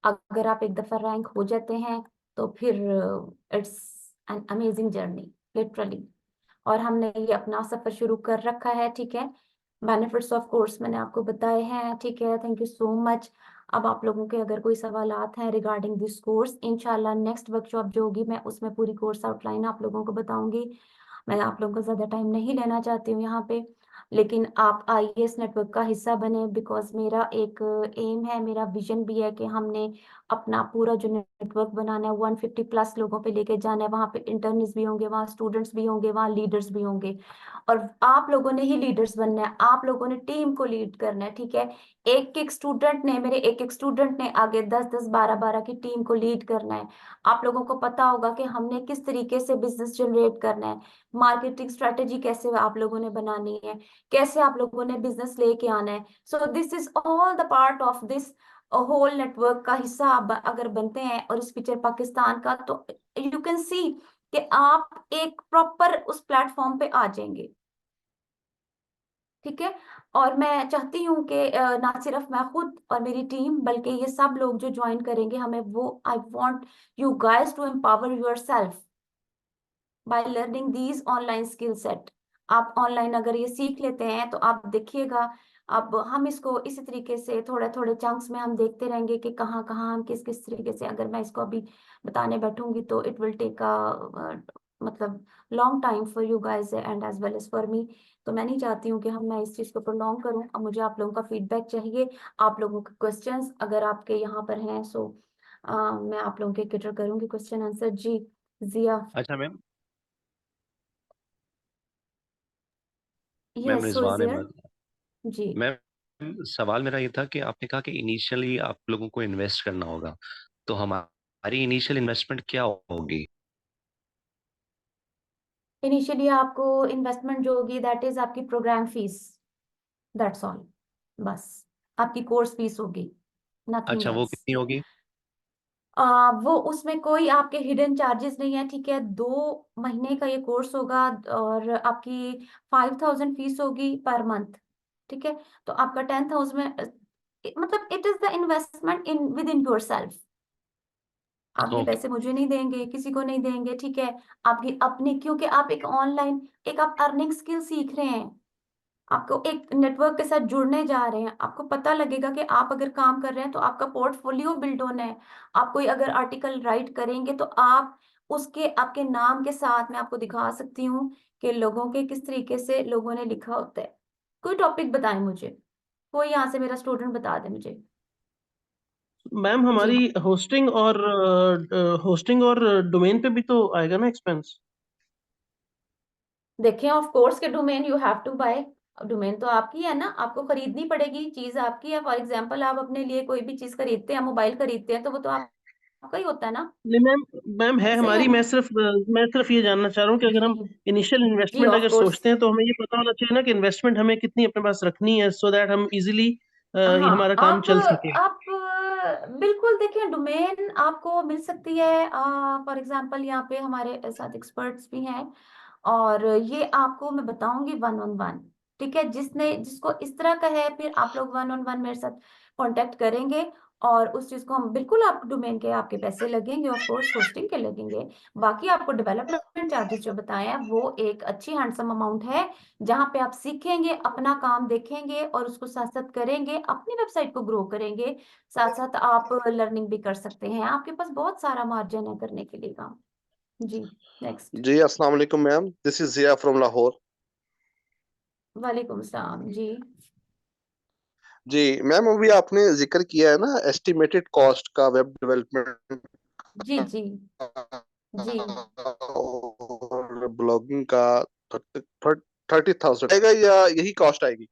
अगर आप एक दफा रैंक हो जाते हैं तो फिर it's an amazing journey, literally. और हमने ये अपना सफर शुरू कर रखा है, ठीक है। बेनिफिट्स ऑफ कोर्स मैंने आपको बताए हैं, ठीक है। Thank you so much. अब आप लोगों के अगर कोई सवालात हैं रिगार्डिंग दिस कोर्स, इंशाल्लाह नेक्स्ट वर्कशॉप जो होगी मैं उसमें पूरी कोर्स आउटलाइन आप लोगों को बताऊंगी। मैं आप लोगों का ज़्यादा टाइम नहीं लेना चाहती हूँ यहाँ पे, लेकिन आप आईएएस नेटवर्क का हिस्सा बने, बिकॉज मेरा एक एम है, मेरा विजन भी है कि हमने अपना पूरा जो नेटवर्क बनाना है 150+ लोगों पे लेके जाना है। वहाँ पे इंटर्न्स भी होंगे, वहाँ स्टूडेंट्स भी होंगे, वहाँ लीडर्स भी होंगे, और आप लोगों ने ही लीडर्स बनना है, आप लोगों ने टीम को लीड करना है, ठीक है। एक एक स्टूडेंट ने, मेरे एक एक स्टूडेंट ने आगे 10-10 12-12 की टीम को लीड करना है। आप लोगों को पता होगा कि हमने किस तरीके से बिजनेस जनरेट करना है, मार्केटिंग स्ट्रेटेजी कैसे आप लोगों ने बनानी है, कैसे आप लोगों ने बिजनेस लेके आना है। So this is all the part of this whole network का हिस्सा आप अगर बनते हैं, और इस फ्यूचर पाकिस्तान का, तो यू कैन सी कि आप एक प्रॉपर उस प्लेटफॉर्म पे आ जाएंगे, ठीक है। और मैं चाहती हूँ कि ना सिर्फ मैं खुद और मेरी टीम, बल्कि ये सब लोग जो ज्वाइन करेंगे हमें, वो I want you guys to empower yourself by learning these online skill set. आप ऑनलाइन अगर ये सीख लेते हैं तो आप देखिएगा, अब हम इसको इसी तरीके से थोड़े थोड़े चंक्स में हम देखते रहेंगे कि कहाँ कहाँ हम किस किस तरीके से, अगर मैं इसको अभी बताने बैठूंगी तो इट विल टेक मतलब long time for you guys and as well as for me. तो मैं नहीं चाहती हूँ कि मैं इस चीज़ को प्रोलॉन्ग करूँ। अब मुझे आप लोगों का फीडबैक चाहिए, आप लोगों के क्वेश्चंस अगर आपके यहाँ पर हैं, सो मैं आप लोगों के कैटर करूंगी क्वेश्चन आंसर। जी जिया। अच्छा ma'am, ma'am yes, who is Rizwan there? Ahmed. जी मैम सवाल मेरा ये था कि आपने कहा कि इनिशियली आप लोगों को इन्वेस्ट करना होगा, तो हमारी इनिशियल इन्वेस्टमेंट क्या होगी? इनिशियली आपको इन्वेस्टमेंट जो होगी दैट इज आपकी प्रोग्राम फीस, दैट्स ऑल, बस आपकी कोर्स फीस होगी, नथिंग अच्छा, वो एल्स। कितनी होगी? वो उसमें कोई आपके हिडन चार्जेस नहीं है, ठीक है। 2 महीने का ये कोर्स होगा और आपकी 5,000 फीस होगी पर मंथ, ठीक है। तो आपका 10,000 में मतलब it is the investment in with in your self. आप ये ओके। पैसे मुझे नहीं देंगे, किसी को नहीं देंगे, ठीक है। आपकी अपनी, क्योंकि आप एक ऑनलाइन एक आप अर्निंग स्किल सीख रहे हैं, आपको एक नेटवर्क के साथ जुड़ने जा रहे हैं, आपको पता लगेगा कि आप अगर काम कर रहे हैं तो आपका पोर्टफोलियो बिल्ड होना है। आप कोई अगर आर्टिकल राइट करेंगे तो आप उसके आपके नाम के साथ मैं आपको दिखा सकती हूँ कि लोगों के किस तरीके से लोगों ने लिखा होता है। कोई टॉपिक बताएं मुझे, कोई यहाँ से मेरा स्टूडेंट बता दे मुझे। मैम जी हमारी होस्टिंग और डोमेन पे भी तो आएगा ना एक्सपेंस? देखें, ऑफ कोर्स के domain you have to buy, domain तो आपकी है ना, आपको खरीदनी पड़ेगी, चीज आपकी है। फॉर एग्जांपल आप अपने लिए कोई भी चीज खरीदते हैं, मोबाइल खरीदते हैं, तो वो तो आपका ही होता है ना। नहीं मैम, मैम है सही है हमारी। ना। मैं सिर्फ ये जानना चाह रहा हूँ कि अगर जी हम इनिशियल जी इन्वेस्टमेंट ऑफ अगर कोर्स। सोचते हैं तो हमें ये पता होना चाहिए ना कि इन्वेस्टमेंट हमें कितनी अपने पास रखनी है, सो दैट हम इजीली हमारा हाँ काम आप चल सके। आप बिल्कुल देखिए, डोमेन आपको मिल सकती है। फॉर एग्जांपल यहाँ पे हमारे साथ एक्सपर्ट्स भी हैं, और ये आपको मैं बताऊंगी वन ऑन वन। ठीक है, जिसको इस तरह का है, फिर आप लोग वन ऑन वन मेरे साथ कांटेक्ट करेंगे, और उस चीज को हम बिल्कुल, आप डोमेन के आपके पैसे लगेंगे, ऑफ कोर्स होस्टिंग के लगेंगे। बाकी आपको डेवलपमेंट चार्जेस जो बताए हैं वो एक अच्छी हैंडसम अमाउंट है, जहाँ पे आप सीखेंगे, अपना काम देखेंगे, और उसको साथ साथ करेंगे, अपनी वेबसाइट को ग्रो करेंगे। साथ साथ आप लर्निंग भी कर सकते हैं, आपके पास बहुत सारा मार्जिन है करने के लिए काम। जी नेक्स्ट। जी अस्सलाम वालेकुम ma'am, this is Zia from Lahore. वालेकुम सलाम जी। जी मैम, अभी आपने जिक्र किया है ना एस्टिमेटेड कॉस्ट का वेब डेवलपमेंट जी जी जी। और ब्लॉगिंग का 30,000 आएगा या यही कॉस्ट आएगी?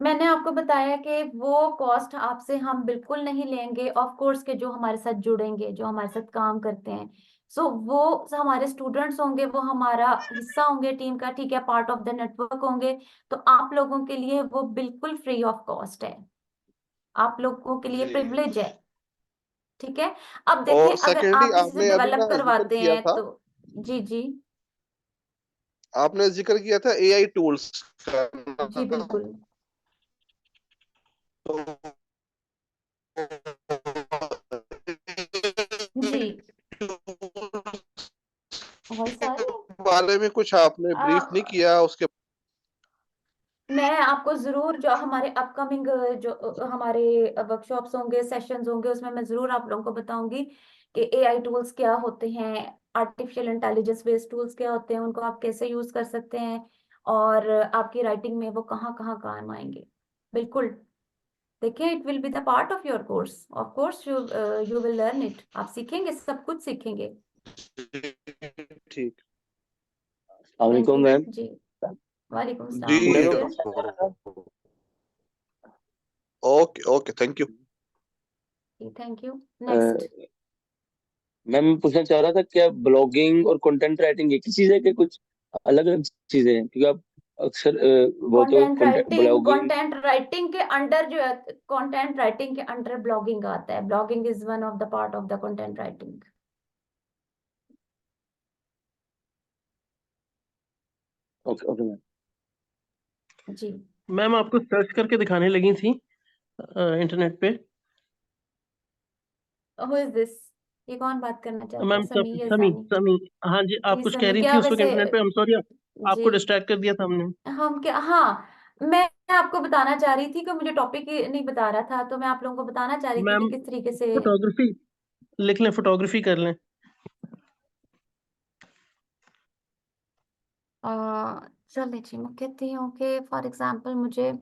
मैंने आपको बताया कि वो कॉस्ट आपसे हम बिल्कुल नहीं लेंगे। ऑफ कोर्स के जो हमारे साथ जुड़ेंगे, जो हमारे साथ काम करते हैं, सो वो हमारे स्टूडेंट्स होंगे, वो हमारा हिस्सा होंगे टीम का, ठीक है, पार्ट ऑफ द नेटवर्क होंगे। तो आप लोगों के लिए वो बिल्कुल फ्री ऑफ कॉस्ट है, आप लोगों के लिए जी। प्रिविलेज है। ठीक है। अब देखिए, और अगर सेकेंडली आप किसी से आपने अभी डेवलप ना जिक्र करवाते किया हैं था, तो। जी जी आपने जिक्र किया था एआई टूल्स का। जी बिल्कुल। जी बहुत सारे बारे में कुछ आपने ब्रीफ नहीं आ, किया उसके। मैं आपको जरूर, जो हमारे अपकमिंग जो हमारे वर्कशॉप्स होंगे, सेशंस होंगे, उसमें मैं जरूर आप लोगों को बताऊंगी कि एआई टूल्स क्या होते हैं, आर्टिफिशियल इंटेलिजेंस बेस्ड टूल्स क्या होते हैं, उनको आप कैसे यूज कर सकते हैं, और आपकी राइटिंग में वो कहाँ कहाँ काम आएंगे। बिल्कुल। देखिए, it will be the part of your course, of course you will learn it, आप सीखेंगे, सब कुछ सीखेंगे। ठीक। थैंक वालेकुम यू मैम। जी। वालेकुम जी सलाम, मैम मुझे। Okay okay, thank you. Thank you. Next. Ma'am मैं पूछना चाह रहा था, क्या ब्लॉगिंग और कंटेंट राइटिंग एक ही चीज है कि कुछ अलग अलग चीजें हैं? क्योंकि आप अक्सर वो जो कंटेंट ब्लॉगिंग। कंटेंट राइटिंग के अंडर जो है, कंटेंट राइटिंग के अंडर ब्लॉगिंग आता है। Blogging is one of the part of the content writing. Okay okay ma'am. जी। मैम आपको सर्च करके दिखाने लगी थी इंटरनेट पे। Who is this? ये कौन बात करना चाहता है, मैम समी या समी सानी? समी। हाँ जी, आप जी कुछ कह समी, रही थी क्या उस वक्त वैसे? इंटरनेट पे। हम सॉरी, जी आपको डिस्ट्रैक्ट कर दिया था हमने। हम क्या, हाँ, मैं आपको बताना चाह रही थी कि मुझे टॉपिक नहीं बता रहा था, तो मैं आप लोगों को बताना चाह रही थी कि मैम किस तरीके से। फोटोग्राफी लिख लें, फोटोग्राफी कर लें। चलिए जी, मैं कहती हूँ कि फॉर एग्जाम्पल मुझे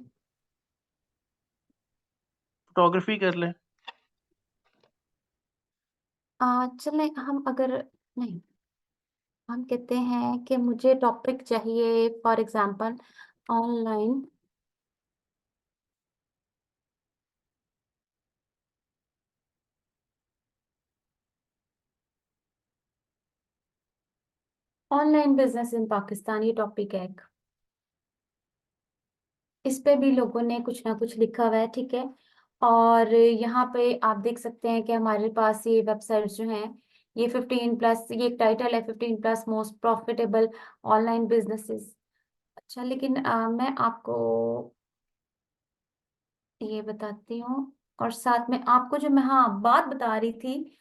फोटोग्राफी कर लें। चले हम, अगर नहीं, हम कहते हैं कि मुझे टॉपिक चाहिए, for example online online business in Pakistan, ये टॉपिक है एक। इस पे भी लोगों ने कुछ ना कुछ लिखा हुआ है, ठीक है। और यहाँ पे आप देख सकते हैं कि हमारे पास ये वेबसाइट्स जो हैं, ये 15+, ये एक टाइटल है, 15+ मोस्ट प्रॉफिटेबल ऑनलाइन बिजनेसेस। अच्छा, लेकिन मैं आपको ये बताती हूँ, और साथ में आपको जो मैं, हाँ, बात बता रही थी,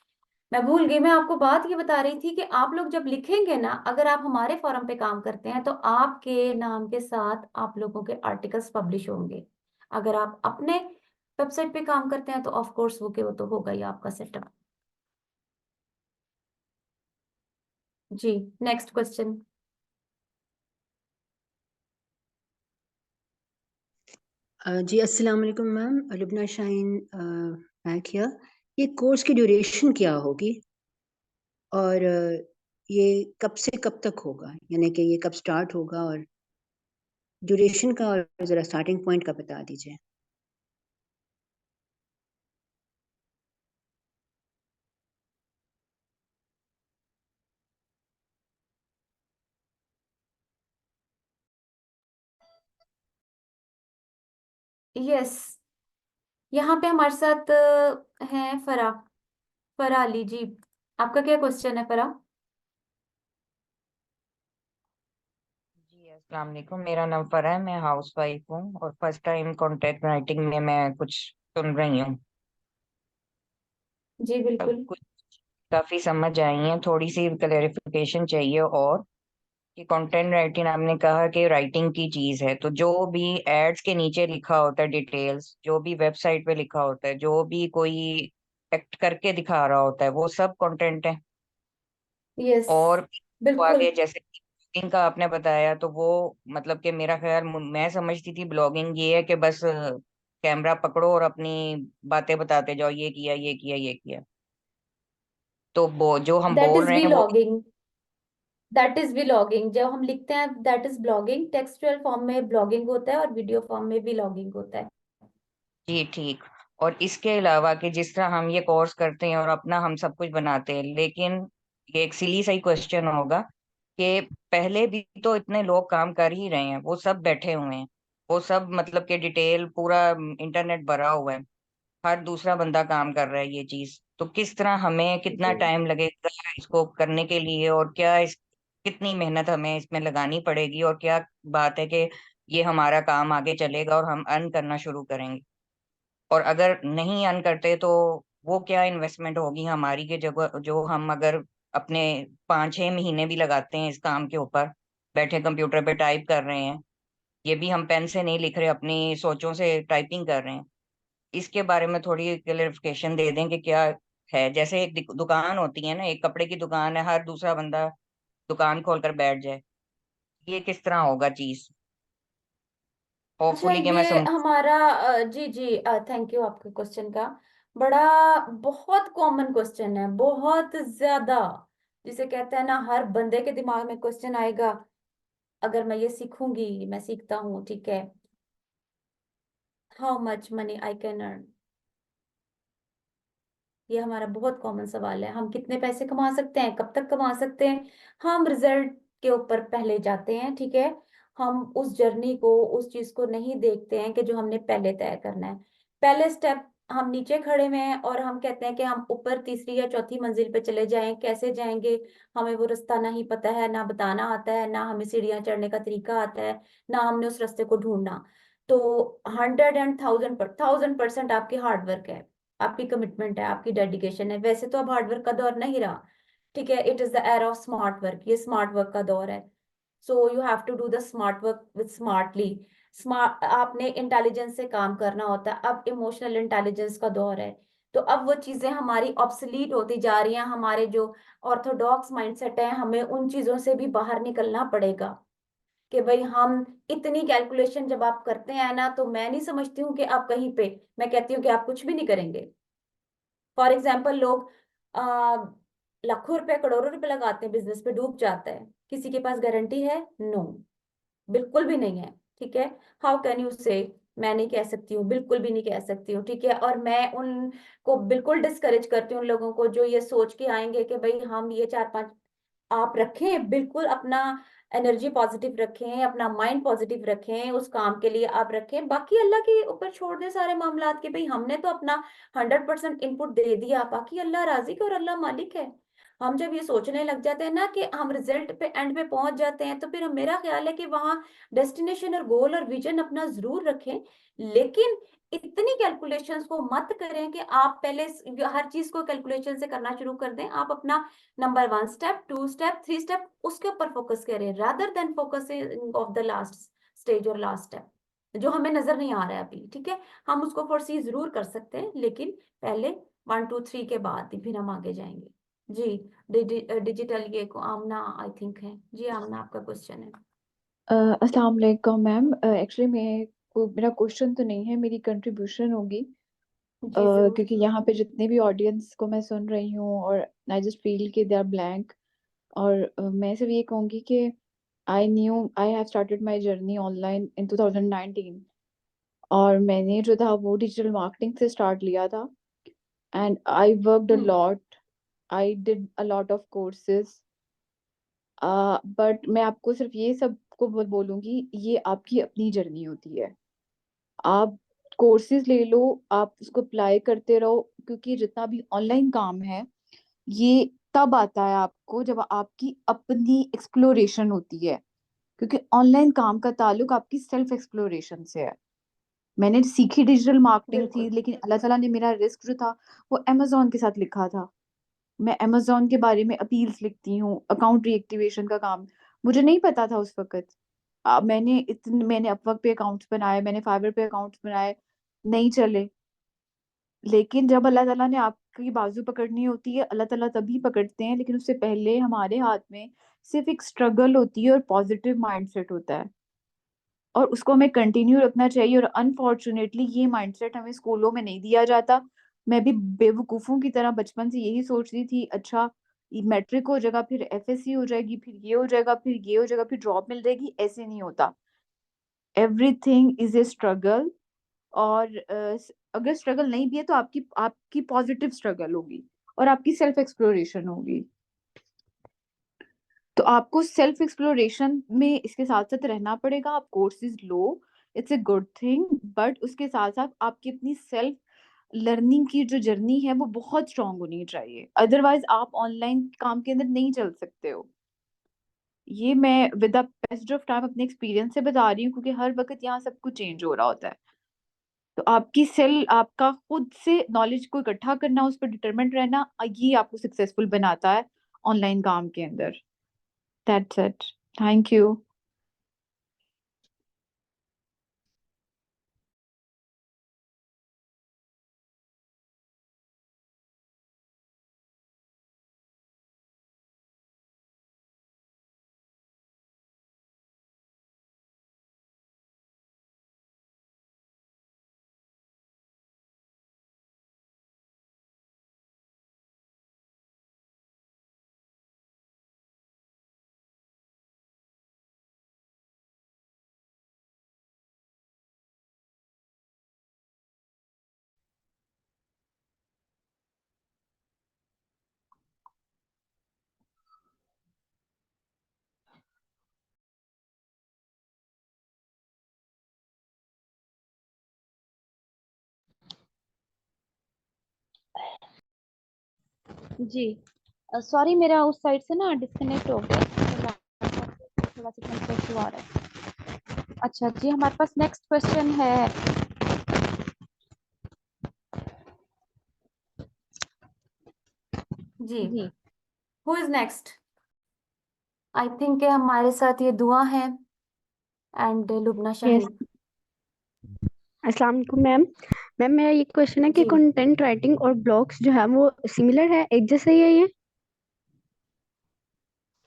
मैं भूल गई। मैं आपको बात ये बता रही थी कि आप लोग जब लिखेंगे ना, अगर आप हमारे फोरम पे काम करते हैं, तो आपके नाम के साथ आप लोगों के आर्टिकल्स पब्लिश होंगे। अगर आप अपने वेबसाइट पे काम करते हैं तो ऑफ कोर्स वो तो होगा ही आपका सेटअप। जी नेक्स्ट क्वेश्चन। जी अस्सलाम वालेकुम ma'am, Lubna Shaheen back here. ये कोर्स की ड्यूरेशन क्या होगी, और ये कब से कब तक होगा, यानी कि ये कब स्टार्ट होगा, और ड्यूरेशन का और ज़रा स्टार्टिंग पॉइंट का बता दीजिए। यस, यहाँ पे हमारे साथ हैं फरा अली जी। आपका क्या क्वेश्चन है फरा? जी अस्सलाम वालेकुम, मेरा नाम फरह है, मैं हाउस वाइफ हूँ और फर्स्ट टाइम कंटेंट राइटिंग में मैं कुछ सुन रही हूँ। जी अब बिल्कुल। कुछ काफी समझ आई है, थोड़ी सी क्लेरिफिकेशन चाहिए। और कि कंटेंट राइटिंग आपने कहा कि राइटिंग की चीज है, तो जो भी एड्स के नीचे लिखा होता है, डिटेल्स जो भी वेबसाइट पे लिखा होता है, जो भी कोई एक्ट करके दिखा रहा होता है, वो सब कंटेंट है। यस और बिल्कुल। वाले जैसे ब्लॉगिंग का आपने बताया, तो वो मतलब कि मेरा ख्याल, मैं समझती थी ब्लॉगिंग ये है कि बस कैमरा पकड़ो और अपनी बातें बताते जाओ, ये किया ये किया ये किया। तो वो जो हम दैट बोल इज रहे हैं वो व्लॉगिंग। दैट इज व्लॉगिंग, जब हम लिखते हैं that is blogging. Textual form में ब्लॉगिंग होता है और वीडियो फॉर्म में व्लॉगिंग होता है। जी ठीक। और इसके अलावा कि जिस तरह हम ये कोर्स करते हैं और अपना हम सब कुछ बनाते हैं, लेकिन ये एक सिली सा ही क्वेश्चन होगा कि पहले भी तो इतने लोग काम कर ही रहे हैं, वो सब बैठे हुए हैं, वो सब मतलब कि डिटेल पूरा इंटरनेट भरा हुआ है, हर दूसरा बंदा काम कर रहा है ये चीज। तो किस तरह हमें, कितना जी टाइम लगेगा इसको करने के लिए, और क्या कितनी मेहनत हमें इसमें लगानी पड़ेगी, और क्या बात है कि ये हमारा काम आगे चलेगा और हम अर्न करना शुरू करेंगे। और अगर नहीं अर्न करते तो वो क्या इन्वेस्टमेंट होगी हमारी की जगह, जो हम अगर अपने 5-6 महीने भी लगाते हैं इस काम के ऊपर, बैठे कंप्यूटर पे टाइप कर रहे हैं, ये भी हम पेन से नहीं लिख रहे, अपनी सोचों से टाइपिंग कर रहे हैं। इसके बारे में थोड़ी क्लेरिफिकेशन दे दें कि क्या है। जैसे एक दुकान होती है ना, एक कपड़े की दुकान है, हर दूसरा बंदा दुकान खोलकर बैठ जाए, ये किस तरह होगा चीज। अच्छा, होपफुली कि मैं ये समझ। हमारा जी जी, थैंक यू आपके क्वेश्चन का। बड़ा बहुत कॉमन क्वेश्चन है, बहुत ज्यादा। जिसे कहते हैं ना, हर बंदे के दिमाग में क्वेश्चन आएगा। अगर मैं ये सीखूंगी, मैं सीखता हूँ, ठीक है, how much money I can earn. ये हमारा बहुत कॉमन सवाल है। हम कितने पैसे कमा सकते हैं, कब तक कमा सकते हैं। हम रिजल्ट के ऊपर पहले जाते हैं, ठीक है। हम उस जर्नी को, उस चीज को नहीं देखते हैं कि जो हमने पहले तय करना है। पहले स्टेप हम नीचे खड़े हुए हैं और हम कहते हैं कि हम ऊपर तीसरी या चौथी मंजिल पे चले जाएं, कैसे जाएंगे। हमें वो रास्ता नहीं पता है, ना बताना आता है, ना हमें सीढ़ियां चढ़ने का तरीका आता है, ना हमने उस रास्ते को ढूंढना। तो 100% आपकी हार्डवर्क है, आपकी कमिटमेंट है, आपकी डेडिकेशन है। वैसे तो अब हार्डवर्क का दौर नहीं रहा, ठीक है। It is the era of smart work, ये स्मार्ट वर्क का दौर है। So you have to do the smart work with smartly. Smart, आपने इंटेलिजेंस से काम करना होता है। अब इमोशनल इंटेलिजेंस का दौर है। तो अब वो चीजें हमारी ऑब्सलीट होती जा रही हैं। हमारे जो ऑर्थोडॉक्स माइंडसेट है, हमें उन चीजों से भी बाहर निकलना पड़ेगा। कि भाई हम इतनी कैलकुलेशन जब आप करते हैं ना, तो मैं नहीं समझती हूँ कि आप कहीं पे, मैं कहती हूँ कि आप कुछ भी नहीं करेंगे। फॉर एग्जाम्पल, लोग आ, लाखों रुपए करोड़ों रुपए लगाते हैं, बिजनेस पे डूब जाता है। किसी के पास गारंटी है? नो, बिल्कुल भी नहीं है, ठीक है। हाउ कैन यू से? मैं नहीं कह सकती हूँ, बिल्कुल भी नहीं कह सकती हूँ, ठीक है। और मैं उनको बिल्कुल डिस्करेज करती हूँ, उन लोगों को जो ये सोच के आएंगे कि भाई हम ये 4-5। आप रखें बिल्कुल अपना एनर्जी पॉजिटिव रखें, अपना माइंड पॉजिटिव रखें, उस काम के लिए आप रखें। बाकी अल्लाह के ऊपर छोड़ दें सारे मामलात के। भाई हमने तो अपना 100% इनपुट दे दिया, बाकी अल्लाह राजी है और अल्लाह मालिक है। हम जब ये सोचने लग जाते हैं ना कि हम रिजल्ट पे, एंड पे पहुंच जाते हैं, तो फिर मेरा ख्याल है कि वहां डेस्टिनेशन और गोल और विजन अपना जरूर रखें। लेकिन इतनी कैलकुलेशंस को मत करें कि आप पहले हर चीज को कैलकुलेशन से करना शुरू कर दें। आप अपना नंबर 1 स्टेप, 2 स्टेप, 3 स्टेप उसके ऊपर फोकस करें, rather than focusing of the last stage और लास्ट स्टेप जो हमें नजर नहीं आ रहा है अभी, ठीक है। हम उसको फोरसी जरूर कर सकते हैं, लेकिन पहले 1 2 3 के बाद ही फिर हम आगे जाएंगे। जी, डिजिटल ये को आमना आई थिंक है। जी आमना, आपका क्वेश्चन है। अस्सलाम वालेकुम मैम। एक्चुअली मेरा क्वेश्चन तो नहीं है, मेरी कंट्रीब्यूशन होगी। जी जरूर। क्योंकि यहाँ पे जितने भी ऑडियंस को मैं सुन रही हूँ और आई जस्ट फील कि दे आर ब्लैंक। और मैं सिर्फ ये कहूँगी कि I have started my journey online in 2019 और मैंने जो था वो डिजिटल मार्केटिंग से स्टार्ट लिया था and I worked a lot. I did a lot of courses. But मैं आपको सिर्फ ये सब को बोलूँगी, ये आपकी अपनी जर्नी होती है। आप कोर्सेज ले लो, आप उसको अप्लाई करते रहो, क्योंकि जितना भी ऑनलाइन काम है ये तब आता है आपको जब आपकी अपनी एक्सप्लोरेशन होती है, क्योंकि ऑनलाइन काम का ताल्लुक आपकी सेल्फ एक्सप्लोरेशन से है। मैंने सीखी डिजिटल मार्केटिंग थी, बिल्कुल। लेकिन अल्लाह ताला ने मेरा रिस्क जो था वो अमेजोन के साथ लिखा था। मैं अमेजोन के बारे में अपील्स लिखती हूँ, अकाउंट रीएक्टिवेशन का काम मुझे नहीं पता था उस वक्त। मैंने अपवर्क पे अकाउंट्स बनाए, मैंने फाइवर पे अकाउंट्स बनाए, नहीं चले। लेकिन जब अल्लाह ताला ने आपकी बाजू पकड़नी होती है, अल्लाह ताला तभी पकड़ते हैं, लेकिन उससे पहले हमारे हाथ में सिर्फ एक स्ट्रगल होती है और पॉजिटिव माइंडसेट होता है, और उसको हमें कंटिन्यू रखना चाहिए। और अनफॉर्चुनेटली ये माइंडसेट हमें स्कूलों में नहीं दिया जाता। मैं भी बेवकूफ़ों की तरह बचपन से यही सोचती थी, अच्छा मैट्रिक हो जाएगा, फिर एफएससी हो जाएगी, फिर ये हो जाएगा, फिर ये हो जाएगा, फिर जॉब मिल जाएगी। ऐसे नहीं होता, एवरीथिंग इज ए स्ट्रगल। और अगर स्ट्रगल नहीं भी है तो आपकी आपकी पॉजिटिव स्ट्रगल होगी और आपकी सेल्फ एक्सप्लोरेशन होगी। तो आपको सेल्फ एक्सप्लोरेशन में इसके साथ साथ रहना पड़ेगा। आप courses low, it's a good thing, but उसके साथ साथ आपकी अपनी सेल्फ लर्निंग की जो जर्नी है वो बहुत स्ट्रांग होनी चाहिए, अदरवाइज आप ऑनलाइन काम के अंदर नहीं चल सकते हो। ये मैं with the passage of time अपने एक्सपीरियंस से बता रही हूँ, क्योंकि हर वक्त यहाँ सब कुछ चेंज हो रहा होता है। तो आपका खुद से नॉलेज को इकट्ठा करना, उस पर डिटरमेंट रहना, ये आपको सक्सेसफुल बनाता है ऑनलाइन काम के अंदर। That's it, thank you. जी सॉरी, मेरा उस साइड से ना डिस्कनेक्ट हो गया, थोड़ा सा कंप्लेक्स इशू आ रहा है। अच्छा जी, हमारे पास नेक्स्ट क्वेश्चन है। जी, जी who is next? I think हमारे साथ ये दुआ है एंड लुबना यस, शाहीन। अस्सलाम वालेकुम मैम। मैम मेरा ये क्वेश्चन है कि जी, कंटेंट राइटिंग और ब्लॉग्स जो है वो सिमिलर है, एक जैसा ही है ये?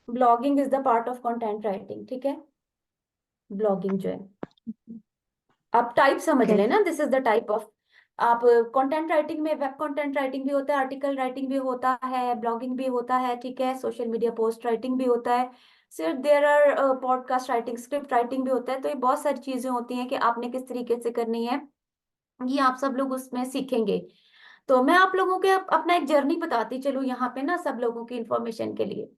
Blogging is the part of content writing, ठीक है। ब्लॉगिंग जो है, आप टाइप समझ ओके। लेना, this is the type of. आप कंटेंट राइटिंग में वेब कंटेंट राइटिंग भी होता है, आर्टिकल राइटिंग भी होता है, ब्लॉगिंग भी होता है, ठीक है, सोशल मीडिया पोस्ट राइटिंग भी होता है, सिर्फ there are podcast writing, script writing भी होता है। तो ये बहुत सारी चीजें होती हैं कि आपने किस तरीके से करनी है, ये आप सब लोग उसमें सीखेंगे। तो मैं आप लोगों के अपना एक जर्नी बताती चलूँ यहाँ पे ना, सब लोगों की इंफॉर्मेशन के लिए।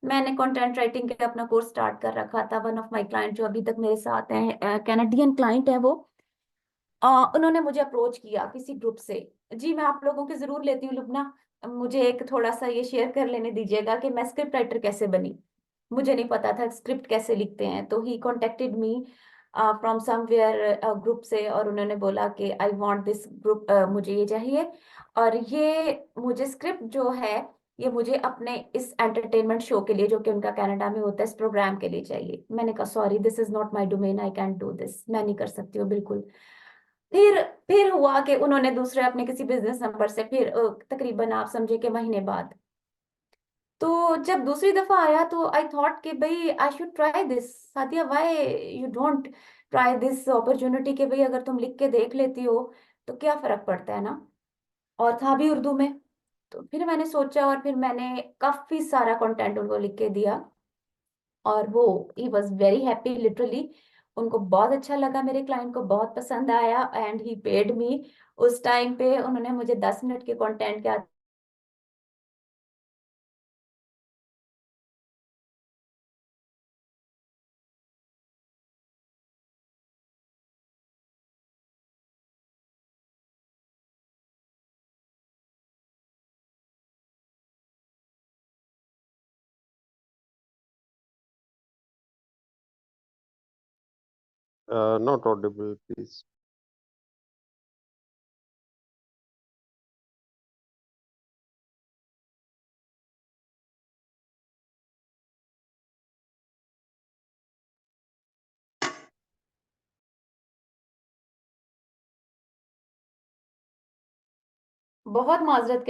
मैंने कंटेंट राइटिंग के अपना कोर्स स्टार्ट कर रखा था। वन ऑफ माय क्लाइंट जो अभी तक मेरे साथ हैं, कैनेडियन क्लाइंट है वो, उन्होंने मुझे अप्रोच किया किसी ग्रुप से। जी मैं आप लोगों के जरूर लेती हूँ लुबना, मुझे एक थोड़ा सा ये शेयर कर लेने दीजिएगा कि मैं स्क्रिप्ट राइटर कैसे बनी। मुझे नहीं पता था स्क्रिप्ट कैसे लिखते हैं, तो he contacted me from somewhere group से, और उन्होंने बोला कि आई वांट दिस ग्रुप, मुझे ये चाहिए, और ये मुझे स्क्रिप्ट जो है ये मुझे अपने इस एंटरटेनमेंट शो के लिए जो कि उनका कनाडा में होता है, इस प्रोग्राम के लिए चाहिए। मैंने कहा sorry, this is not my domain, I can't do this, मैं नहीं कर सकती हूँ बिल्कुल। फिर हुआ कि उन्होंने दूसरे अपने किसी बिजनेस नंबर से फिर तकरीबन आप समझे कि महीने बाद, तो जब दूसरी दफा आया तो आई थॉट कि भाई I should try this. Sadia, why you don't try this opportunity, कि भाई अगर तुम लिख के देख लेती हो तो क्या फर्क पड़ता है ना। और था भी उर्दू में। तो फिर मैंने सोचा और फिर मैंने काफी सारा कंटेंट उनको लिख के दिया। और वो he was very happy literally. उनको बहुत अच्छा लगा, मेरे क्लाइंट को बहुत पसंद आया एंड ही पेड मी। उस टाइम पे उन्होंने मुझे 10 मिनट के कंटेंट का Not audible, please. बहुत माजरत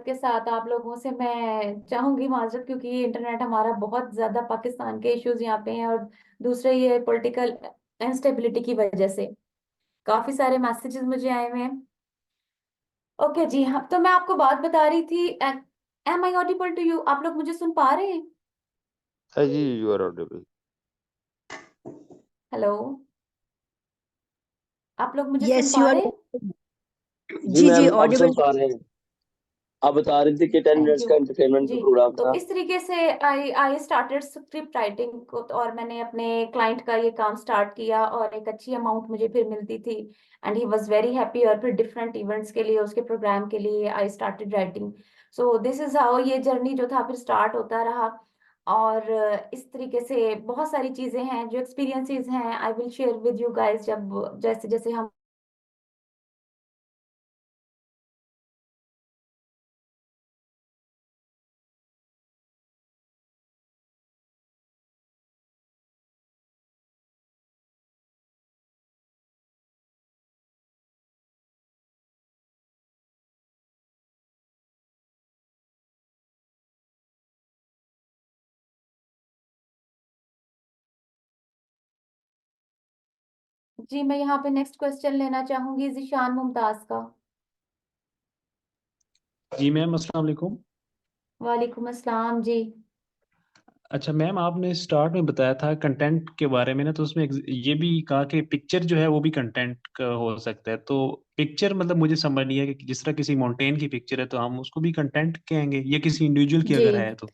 के साथ आप लोगों से मैं चाहूंगी माजरत, क्योंकि ये इंटरनेट हमारा बहुत ज्यादा पाकिस्तान के इश्यूज यहाँ पे हैं, और दूसरे ये पॉलिटिकल इंस्टेबिलिटी की वजह से काफी सारे मैसेजेस मुझे आए हुए हैं। ओके जी हाँ, तो मैं आपको बात बता रही थी। Am I audible to you? आप लोग मुझे सुन पा रहे हैं? जी, you are audible. हेलो, आप लोग मुझे सुन यस पा यू रहे आर। हैं? जी जी मैम, अब ऑडिबल। सुन पा रहे हैं। आप बता रहे थे कि 10 थैंक मिनट्स यू का एंटरटेनमेंट का जी। प्रोग्राम तो था। इस तरीके से आई आई स्टार्टेड स्क्रिप्ट राइटिंग को, और मैंने अपने क्लाइंट का ये काम स्टार्ट किया और एक अच्छी अमाउंट मुझे फिर मिलती थी and he was very happy. और फिर डिफरेंट इवेंट्स के लिए, उसके प्रोग्राम के लिए I started writing. So this is how ये जर्नी जो था फिर स्टार्ट होता रहा। और इस तरीके से बहुत सारी चीजें हैं जो एक्सपीरियंसेस हैं, I will share with you guys जब जैसे जैसे हम जी। मैं यहाँ पे नेक्स्ट क्वेश्चन लेना चाहूंगी जिशान मुमताज का। जी मैम, अस्सलाम वालेकुम। वालेकुम अस्सलाम जी। अच्छा मैम, आपने स्टार्ट में बताया था कंटेंट के बारे में ना, तो उसमें ये भी कहा कि पिक्चर जो है वो भी कंटेंट का हो सकता है। तो पिक्चर मतलब मुझे समझ नहीं है कि जिस तरह किसी माउंटेन की पिक्चर है तो हम उसको भी कंटेंट कहेंगे, या किसी इंडिविजुअल की जी अगर है तो?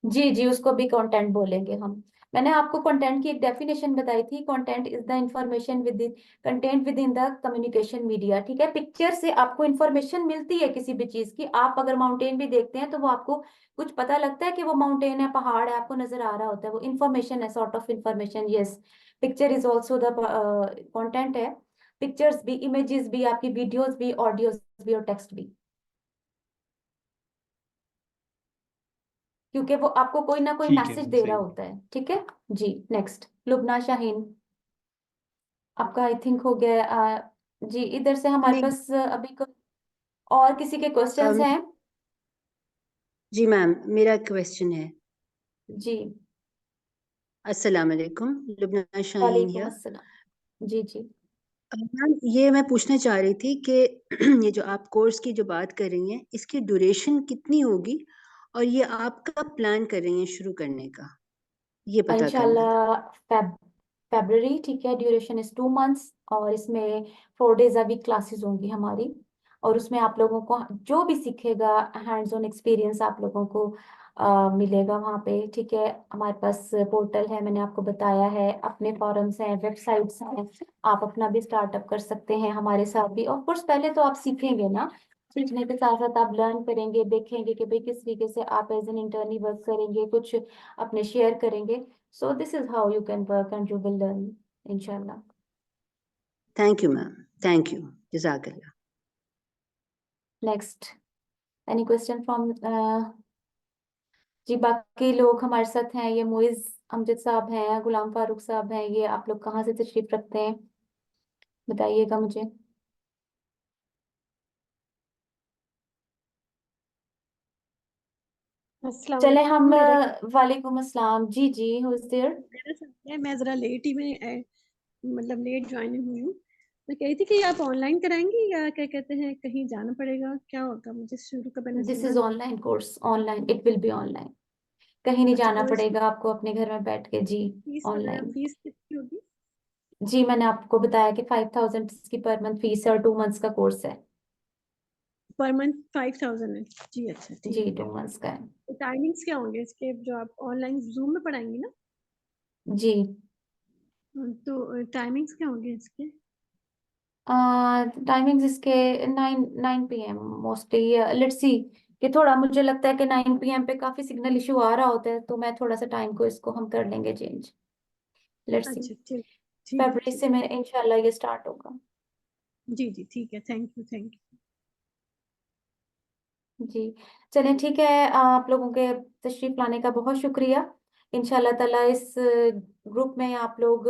जी जी, उसको भी कंटेंट बोलेंगे हम। मैंने आपको कंटेंट की एक डेफिनेशन बताई थी। Content is the information with content within the communication media. ठीक है, पिक्चर से आपको इंफॉर्मेशन मिलती है किसी भी चीज की। आप अगर माउंटेन भी देखते हैं तो वो आपको कुछ पता लगता है कि वो माउंटेन है, पहाड़ है, आपको नजर आ रहा होता है, वो इंफॉर्मेशन है, sort of information. Yes, picture is also the content है। पिक्चर्स भी, इमेजेस भी, आपकी वीडियोस भी, ऑडियोज भी और टेक्स्ट भी, क्योंकि वो आपको कोई ना कोई ठीक है मैसेज मैम, दे रहा सही। होता है। ठीक है जी। नेक्स्ट लुबना शाहीन, आपका आई थिंक हो गया। जी, इधर से हमारे नहीं। पास अभी और किसी के क्वेश्चंस अम, हैं? जी मैम, मेरा क्वेश्चन है। जी, अस्सलाम वालेकुम, लुबना शाहीन वालेकुम हियर। अस्सलाम। जी जी मैम, ये मैं पूछना चाह रही थी कि ये जो आप कोर्स की जो बात कर रही हैं, इसकी ड्यूरेशन कितनी होगी और ये आप कब प्लान कर रही हैं शुरू करने का, ये पता करना था। इंशाल्लाह फेब्रवरी। ठीक है, ड्यूरेशन इज 2 मंथ्स और इसमें 4 डेज अ वीक क्लासेस होंगी हमारी। और उसमें आप लोगों को जो भी सीखेगा हैंड्स ऑन एक्सपीरियंस आप लोगों को मिलेगा वहाँ पे। ठीक है, हमारे पास पोर्टल है, मैंने आपको बताया है, अपने फॉरम्स हैं, वेबसाइट्स हैं, आप अपना भी स्टार्टअप कर सकते हैं हमारे साथ भी। ऑफ कोर्स पहले तो आप सीखेंगे ना, सीखने के साथ साथ आप लर्न करेंगे, देखेंगे कि भाई किस तरीके से आप एज एन इंटर्नी वर्क करेंगे, कुछ अपने शेयर करेंगे। So this is how you can work and you will learn, inshallah. Thank you ma'am, thank you, जज़ाकल्लाह। Next, any question from जी? बाकी लोग हमारे साथ हैं, ये मोइज अमजद साहब हैं, गुलाम फारूक साहब हैं, ये आप लोग कहाँ से तशरीफ रखते हैं बताइएगा मुझे। अस्सलाम चले वालेकुम। हम मेरा वालेकुम अस्सलाम। जी जी, हु इज देयर? मेरा सवाल है, मैं जरा लेट ही में मतलब लेट ज्वाइन हुई हूँ। मैं कह रही थी कि आप ऑनलाइन कराएंगी या क्या कहते हैं कहीं जाना पड़ेगा, क्या होगा? मुझे शुरू का मैंने दिस सुना इज नहीं। Online course, online, it will B online. कहीं नहीं अच्छा जाना कोर्स पड़ेगा आपको, अपने घर में बैठ के जी फीस वगैरह ऑनलाइन। फीस कितनी होगी? जी मैंने आपको बताया कि 5000 की पर मंथ फीस है और 2 मंथ्स का कोर्स है। पर मंथ 5000 है जी। अच्छा जी ठीक है। 2 मंथ्स का है। तो टाइमिंग्स क्या होंगे इसके, जो आप ऑनलाइन जूम में पढ़ाएंगी ना? जी तो टाइमिंग्स क्या होंगे इसके? टाइमिंग्स इसके 9 9 PM मोस्टली। लेट्स सी कि थोड़ा मुझे लगता है कि 9 PM पे काफी सिग्नल इशू आ रहा होता है, तो मैं थोड़ा सा टाइम को इसको हम कर लेंगे चेंज। लेट्स सी अच्छा ठीक ठीक है फरवरी ठीक से है। मैं इंशाल्लाह ये स्टार्ट होगा। जी जी ठीक है, थैंक यू थैंक यू। जी चलें ठीक है, आप लोगों के तशरीफ लाने का बहुत शुक्रिया। इंशाल्लाह ताला इस ग्रुप में आप लोग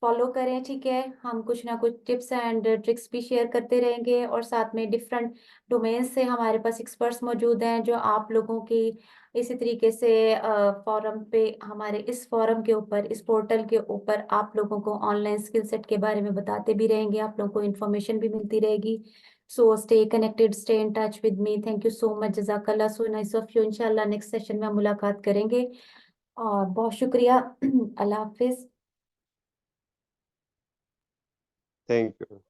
फॉलो करें, ठीक है। हम कुछ ना कुछ टिप्स एंड ट्रिक्स भी शेयर करते रहेंगे, और साथ में डिफरेंट डोमेन से हमारे पास एक्सपर्ट्स मौजूद हैं जो आप लोगों की इसी तरीके से फोरम पे, हमारे इस फोरम के ऊपर, इस पोर्टल के ऊपर आप लोगों को ऑनलाइन स्किल सेट के बारे में बताते भी रहेंगे, आप लोगों को इन्फॉर्मेशन भी मिलती रहेगी। So stay connected, stay in touch with me. Thank you so much. Jazakallah. So nice of you. इंशाल्लाह नेक्स्ट सेशन में हम मुलाकात करेंगे, और बहुत शुक्रिया। अल्लाह हाफिज। Thank you.